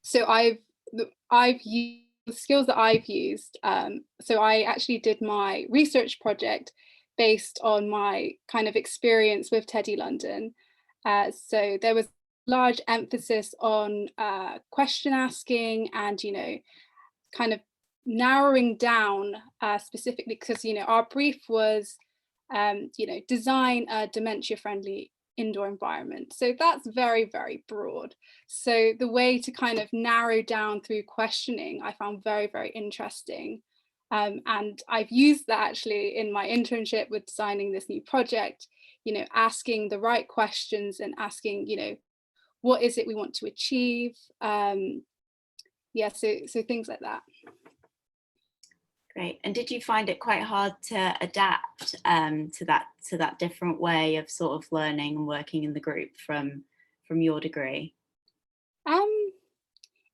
So I've used the skills that I've used. So I actually did my research project based on my kind of experience with TEDI-London. So there was large emphasis on question asking and kind of narrowing down specifically, because our brief was design a dementia friendly indoor environment. So that's very, very broad. So the way to kind of narrow down through questioning I found very, very interesting, and I've used that actually in my internship with designing this new project, asking the right questions and asking what is it we want to achieve. Yeah, so things like that. Great. And did you find it quite hard to adapt to that different way of sort of learning and working in the group from your degree?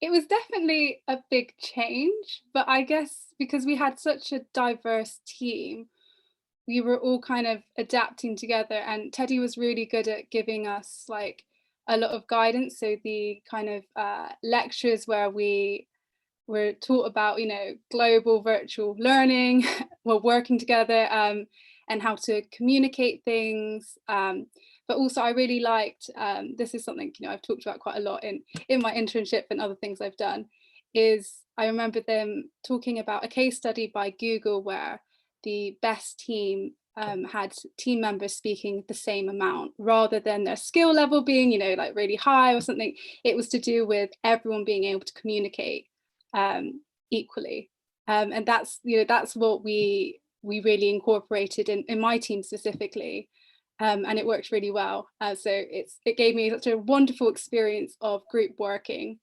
It was definitely a big change, but I guess because we had such a diverse team, we were all kind of adapting together, and Teddy was really good at giving us like a lot of guidance. So the kind of lectures where we were taught about global virtual learning, we're working together, and how to communicate things, but also I really liked, this is something I've talked about quite a lot in my internship and other things I've done, is I remember them talking about a case study by Google where the best team had team members speaking the same amount rather than their skill level being like really high or something. It was to do with everyone being able to communicate equally, and that's what we really incorporated in my team specifically, and it worked really well. So it gave me such a wonderful experience of group working,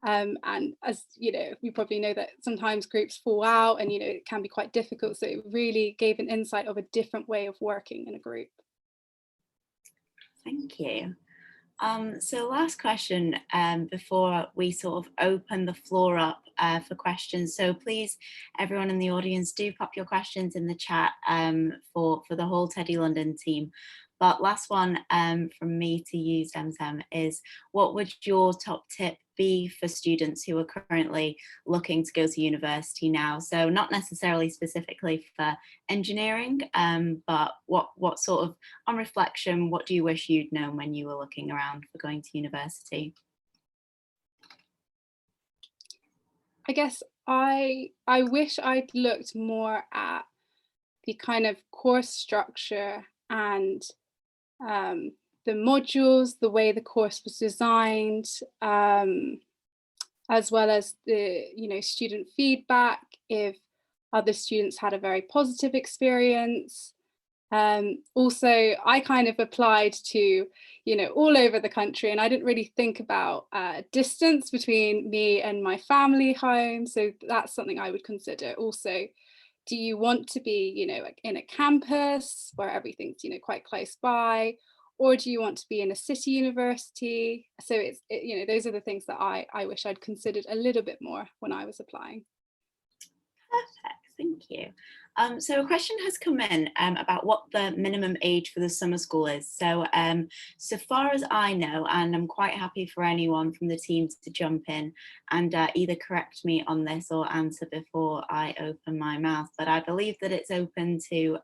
and as we probably know that sometimes groups fall out and it can be quite difficult, so it really gave an insight of a different way of working in a group. Thank you. So last question before we sort of open the floor up for questions. So please, everyone in the audience, do pop your questions in the chat for the whole TEDI-London team. But last one from me to you, Zemzem, is what would your top tip be for students who are currently looking to go to university now? So not necessarily specifically for engineering, but what sort of, on reflection, what do you wish you'd known when you were looking around for going to university? I guess I wish I'd looked more at the kind of course structure and the modules, the way the course was designed, as well as the student feedback, if other students had a very positive experience. Also, I kind of applied to all over the country, and I didn't really think about distance between me and my family home, so that's something I would consider. Also, do you want to be in a campus where everything's quite close by, or do you want to be in a city university? So it's those are the things that I wish I'd considered a little bit more when I was applying. Thank you. So a question has come in about what the minimum age for the summer school is. So so far as I know, and I'm quite happy for anyone from the teams to jump in and either correct me on this or answer before I open my mouth, but I believe that it's open to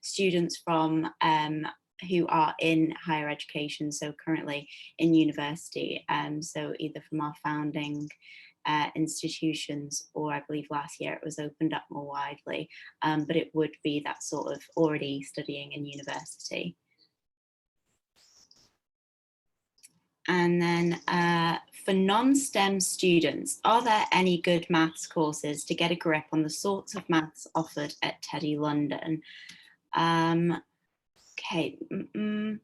students from who are in higher education, so currently in university, so either from our founding institutions, or I believe last year it was opened up more widely, but it would be that sort of already studying in university. And then for non-STEM students, are there any good maths courses to get a grip on the sorts of maths offered at TEDI-London? Okay, I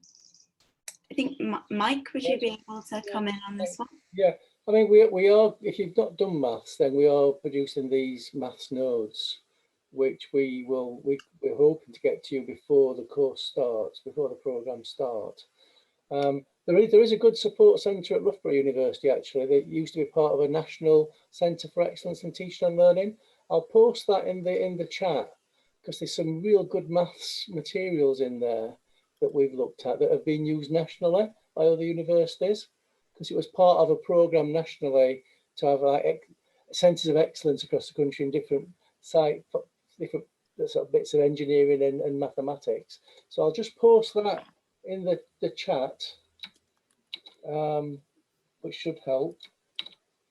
think Mike, would you be able to come in on this one? Yeah, I mean, we are, if you've not done maths, then we are producing these maths nodes, which we're hoping to get to you before the course starts, before the programme starts. There is a good support centre at Loughborough University, actually. They used to be part of a national centre for excellence in teaching and learning. I'll post that in the chat, because there's some real good maths materials in there that we've looked at that have been used nationally by other universities, because it was part of a programme nationally to have like centres of excellence across the country in different different sort of bits of engineering and mathematics. So I'll just post that in the chat, which should help.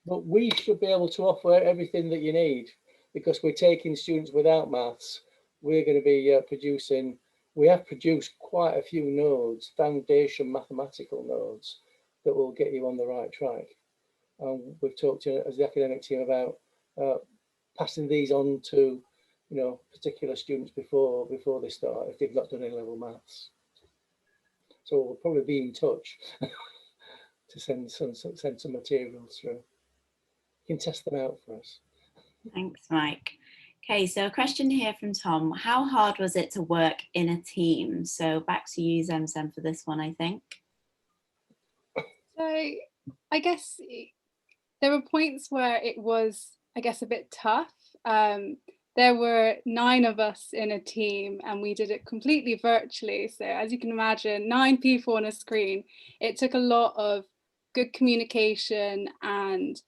But we should be able to offer everything that you need, because we're taking students without maths. We're going to be producing, we have produced quite a few nodes, foundation mathematical nodes, that will get you on the right track. We've talked to, as the academic team, about passing these on to, you know, particular students before they start, if they've not done A-level maths. So we'll probably be in touch to send some materials through. You can test them out for us. Thanks, Mike. Okay, so a question here from Tom. How hard was it to work in a team? So back to you, Zemzem, for this one, I think. So I guess there were points where it was, I guess, a bit tough. There were 9 of us in a team and we did it completely virtually. So as you can imagine, 9 people on a screen. It took a lot of good communication, and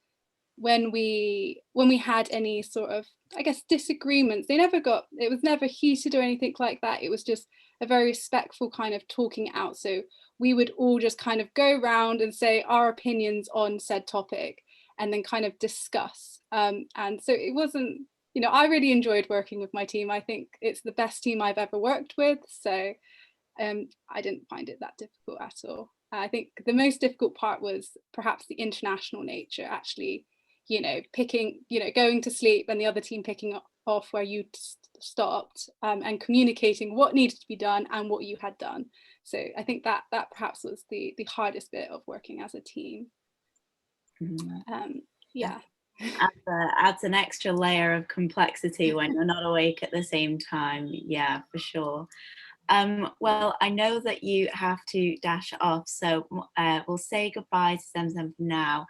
when we had any sort of, I guess, disagreements, it was never heated or anything like that. It was just a very respectful kind of talking out. So we would all just kind of go around and say our opinions on said topic and then kind of discuss. And so it wasn't, you know, I really enjoyed working with my team. I think it's the best team I've ever worked with. So I didn't find it that difficult at all. I think the most difficult part was perhaps the international nature, actually, you know, going to sleep and the other team picking off where you stopped, and communicating what needed to be done and what you had done. So I think that perhaps was the hardest bit of working as a team. Yeah. Adds an extra layer of complexity when you're not awake at the same time. Yeah, for sure. Well, I know that you have to dash off, so we'll say goodbye to Zemzem for now.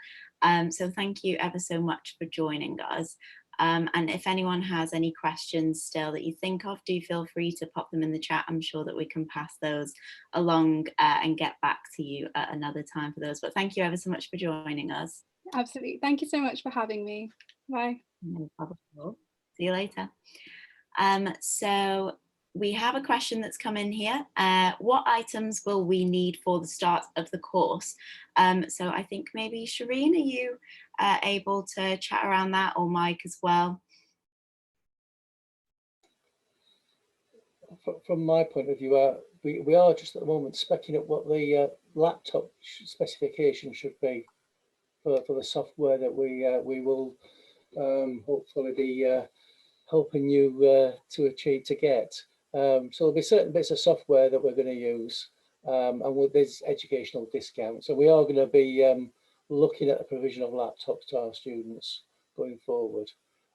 So thank you ever so much for joining us. And if anyone has any questions still that you think of, do feel free to pop them in the chat. I'm sure that we can pass those along and get back to you at another time for those. But thank you ever so much for joining us. Absolutely. Thank you so much for having me. Bye. No problem at all. See you later. So we have a question that's come in here. What items will we need for the start of the course? So I think maybe Shireen, are you able to chat around that, or Mike as well? From my point of view, we are just at the moment specking up what the laptop specification should be for the software that we will hopefully be helping you to get. So there'll be certain bits of software that we're going to use, and there's educational discounts. So we are going to be looking at the provision of laptops to our students going forward.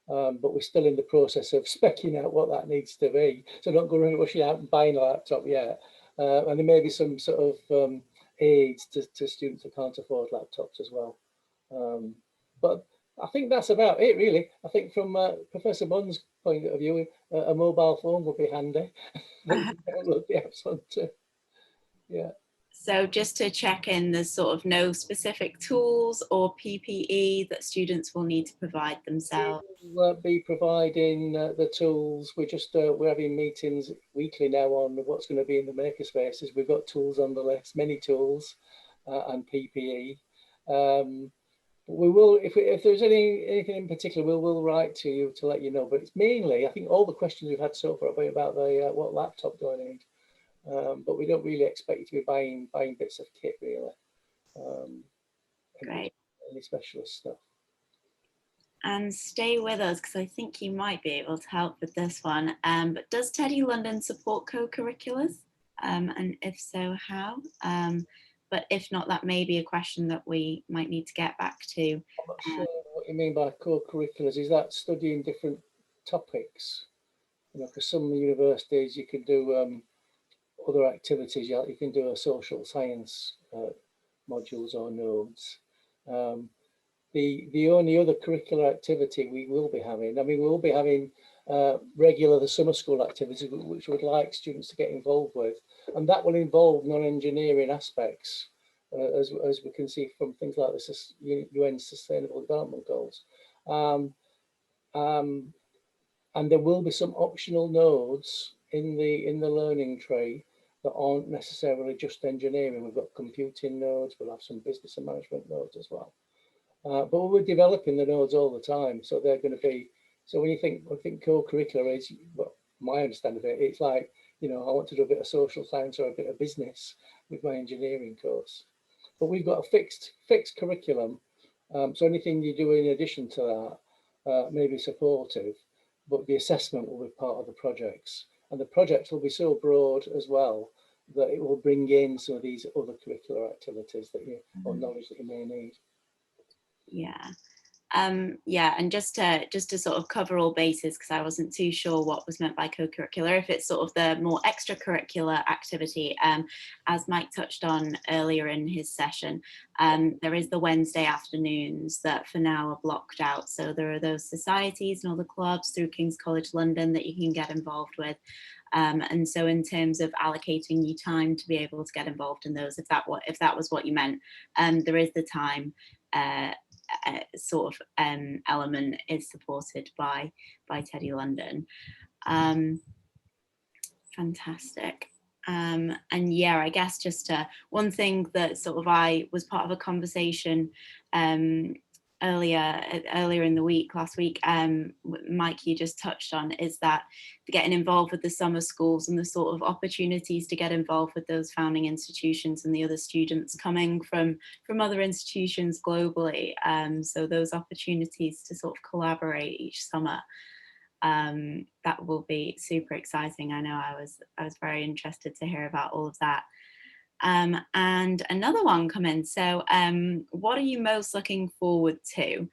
But we're still in the process of specking out what that needs to be. So don't go rushing out and buying a laptop yet. And there may be some sort of aids to students that can't afford laptops as well. But I think that's about it, really. I think from Professor Bunn's point of view, a mobile phone would be handy. Download the apps onto. Yeah. So just to check in, there's sort of no specific tools or PPE that students will need to provide themselves. We'll be providing the tools. We're having meetings weekly now on what's going to be in the makerspaces. We've got tools on the list, many tools and PPE. We will, if there's anything in particular, we'll write to you to let you know. But it's mainly, I think all the questions we've had so far have been about the what laptop do I need. But we don't really expect you to be buying bits of kit, really. Great. Any specialist stuff. And stay with us, because I think you might be able to help with this one. But does TEDI-London support co-curriculars? And if so, how? But if not, that may be a question that we might need to get back to. I'm not sure what you mean by co-curriculars. Is that studying different topics? You know, because some universities you can do other activities. You can do a social science modules or nodes. The only other curricular activity we will be having, I mean, we'll be having regular summer school activities, which we'd like students to get involved with, and that will involve non-engineering aspects, as we can see from things like the UN Sustainable Development Goals. And there will be some optional nodes in the learning tree that aren't necessarily just engineering. We've got computing nodes, we'll have some business and management nodes as well. But we're developing the nodes all the time, so they're going to be. So when you think, I think co-curricular is, well, my understanding of it, it's like, you know, I want to do a bit of social science or a bit of business with my engineering course. But we've got a fixed curriculum, so anything you do in addition to that may be supportive, but the assessment will be part of the projects, and the projects will be so broad as well that it will bring in some of these other curricular activities that you or knowledge that you may need. Yeah. Yeah, and just to sort of cover all bases, because I wasn't too sure what was meant by co-curricular, if it's sort of the more extracurricular activity, as Mike touched on earlier in his session, there is the Wednesday afternoons that for now are blocked out. So there are those societies and all the clubs through King's College London that you can get involved with. And so in terms of allocating you time to be able to get involved in those, if that was what you meant, there is the time sort of element is supported by TEDI-London. Fantastic. And yeah, I guess just one thing that sort of I was part of a conversation earlier in the week, last week, Mike, you just touched on, is that getting involved with the summer schools and the sort of opportunities to get involved with those founding institutions and the other students coming from other institutions globally. So those opportunities to sort of collaborate each summer, that will be super exciting. I know I was very interested to hear about all of that. And another one come in. So what are you most looking forward to?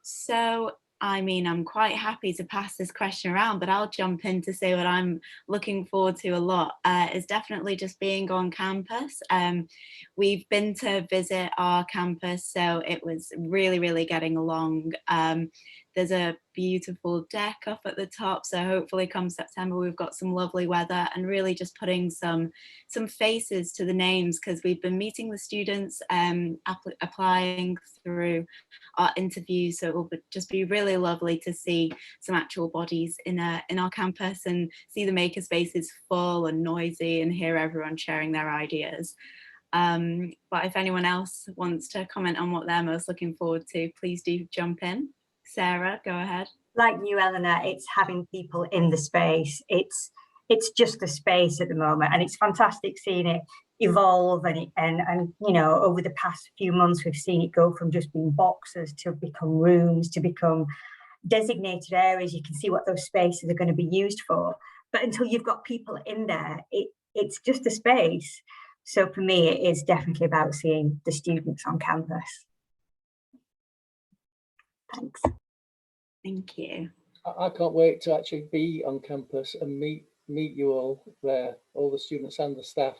So I mean, I'm quite happy to pass this question around, but I'll jump in to say what I'm looking forward to a lot is definitely just being on campus. We've been to visit our campus, so it was really getting along. There's a beautiful deck up at the top, so hopefully come September we've got some lovely weather, and really just putting some faces to the names, because we've been meeting the students, applying through our interviews, so it will just be really lovely to see some actual bodies in our campus and see the makerspaces full and noisy and hear everyone sharing their ideas. But if anyone else wants to comment on what they're most looking forward to, please do jump in. Sarah, go ahead. Like you, Eleanor, it's having people in the space. It's just the space at the moment, and it's fantastic seeing it evolve and you know, over the past few months we've seen it go from just being boxes to become rooms, to become designated areas. You can see what those spaces are going to be used for, but until you've got people in there, it's just a space. So for me, it is definitely about seeing the students on campus. Thanks. Thank you. I can't wait to actually be on campus and meet you all there, all the students and the staff.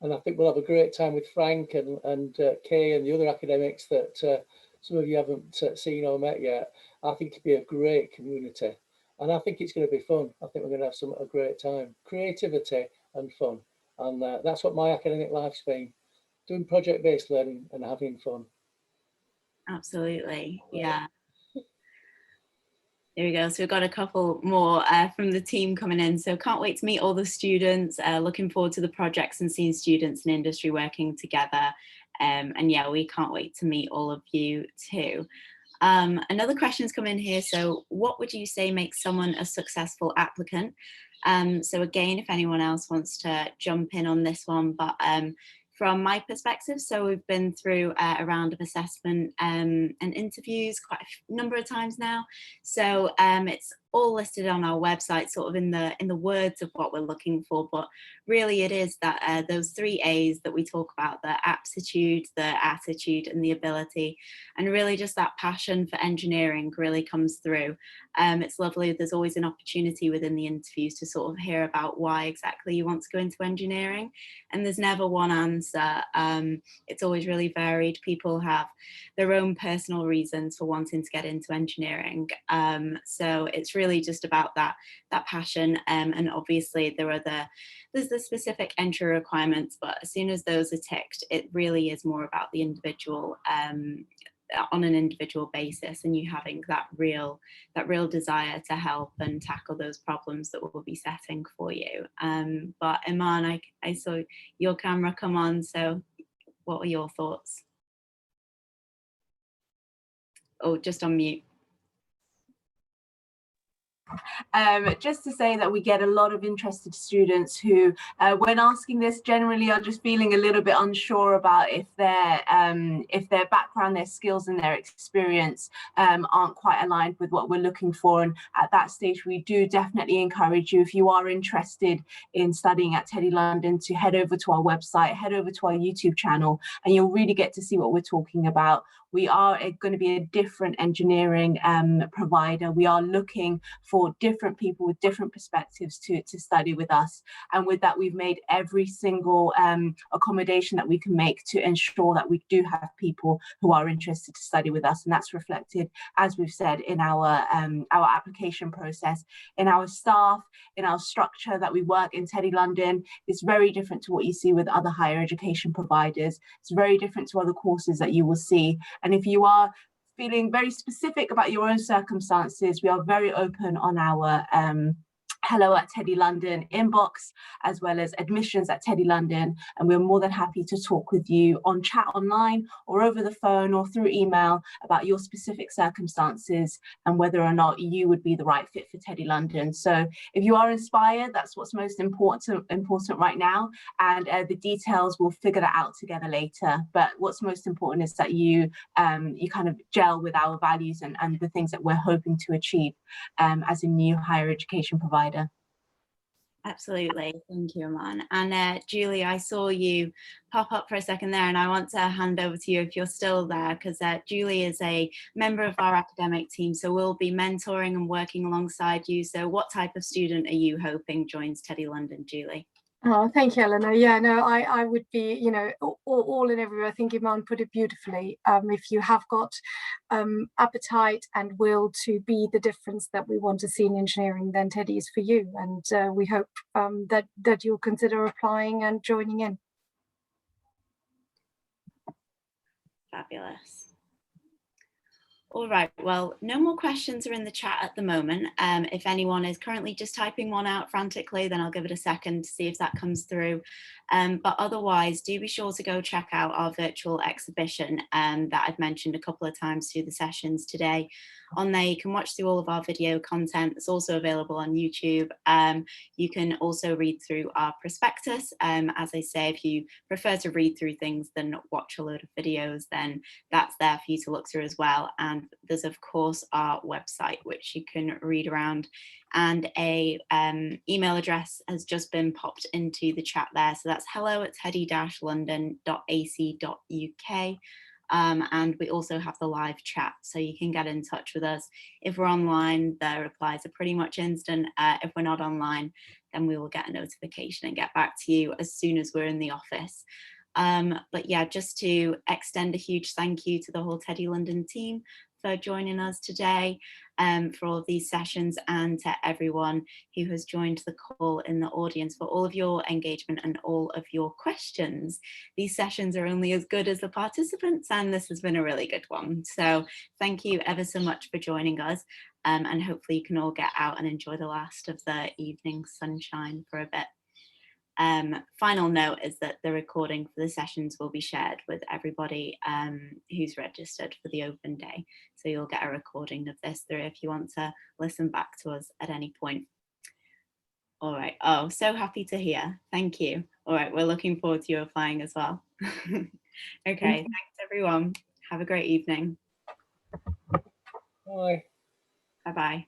And I think we'll have a great time with Frank and Kay and the other academics that some of you haven't seen or met yet. I think it'd be a great community. And I think it's going to be fun. I think we're going to have a great time. Creativity and fun. And that's what my academic life's been. Doing project-based learning and having fun. Absolutely, yeah. There we go. So we've got a couple more from the team coming in. So can't wait to meet all the students. Looking forward to the projects and seeing students and industry working together. And yeah, we can't wait to meet all of you too. Another question's come in here. So what would you say makes someone a successful applicant? So again, if anyone else wants to jump in on this one, but from my perspective, so we've been through a round of assessment and interviews quite a number of times now. So it's all listed on our website, sort of in the words of what we're looking for. But really, it is that those 3 A's that we talk about: the aptitude, the attitude, and the ability. And really, just that passion for engineering really comes through. It's lovely. There's always an opportunity within the interviews to sort of hear about why exactly you want to go into engineering. And there's never one answer. It's always really varied. People have their own personal reasons for wanting to get into engineering. So it's really just about that passion. And obviously there's the specific entry requirements, but as soon as those are ticked, it really is more about the individual on an individual basis, and you having that real desire to help and tackle those problems that we'll be setting for you. But Iman, I saw your camera come on, so what are your thoughts? Oh, just on mute. Just to say that we get a lot of interested students who, when asking this, generally are just feeling a little bit unsure about if their background, their skills and their experience aren't quite aligned with what we're looking for. And at that stage, we do definitely encourage you, if you are interested in studying at TEDI-London, to head over to our website, head over to our YouTube channel, and you'll really get to see what we're talking about. We are going to be a different engineering provider. We are looking for different people with different perspectives to study with us. And with that, we've made every single accommodation that we can make to ensure that we do have people who are interested to study with us. And that's reflected, as we've said, in our application process, in our staff, in our structure that we work in TEDI-London. It's very different to what you see with other higher education providers. It's very different to other courses that you will see. And if you are feeling very specific about your own circumstances, we are very open on our hello at TEDI-London inbox, as well as admissions at TEDI-London, and we're more than happy to talk with you on chat online or over the phone or through email about your specific circumstances and whether or not you would be the right fit for TEDI-London. So if you are inspired, that's what's most important right now, and the details, we'll figure that out together later. But what's most important is that you kind of gel with our values and the things that we're hoping to achieve as a new higher education provider. Absolutely, thank you, Iman. And Julie, I saw you pop up for a second there, and I want to hand over to you if you're still there, because Julie is a member of our academic team, so we'll be mentoring and working alongside you. So what type of student are you hoping joins TEDI-London, Julie? Oh, thank you, Eleanor. Yeah, no, I would be, you know, all and everywhere. I think Iman put it beautifully. If you have got appetite and will to be the difference that we want to see in engineering, then TEDI is for you. And we hope that you'll consider applying and joining in. Fabulous. All right, well, no more questions are in the chat at the moment. If anyone is currently just typing one out frantically, then I'll give it a second to see if that comes through. But otherwise, do be sure to go check out our virtual exhibition that I've mentioned a couple of times through the sessions today. On there, you can watch through all of our video content. It's also available on YouTube. You can also read through our prospectus. As I say, if you prefer to read through things than watch a load of videos, then that's there for you to look through as well. And there's, of course, our website, which you can read around. And a email address has just been popped into the chat there. So that's hello@tedi-london.ac.uk. And we also have the live chat, so you can get in touch with us. If we're online, the replies are pretty much instant. If we're not online, then we will get a notification and get back to you as soon as we're in the office. But yeah, just to extend a huge thank you to the whole TEDI-London team for joining us today for all of these sessions, and to everyone who has joined the call in the audience for all of your engagement and all of your questions. These sessions are only as good as the participants, and this has been a really good one. So thank you ever so much for joining us, and hopefully you can all get out and enjoy the last of the evening sunshine for a bit. Final note is that the recording for the sessions will be shared with everybody who's registered for the open day. So you'll get a recording of this through if you want to listen back to us at any point. All right. Oh, so happy to hear. Thank you. All right. We're looking forward to you applying as well. Okay. Thanks, everyone. Have a great evening. Bye. Bye-bye.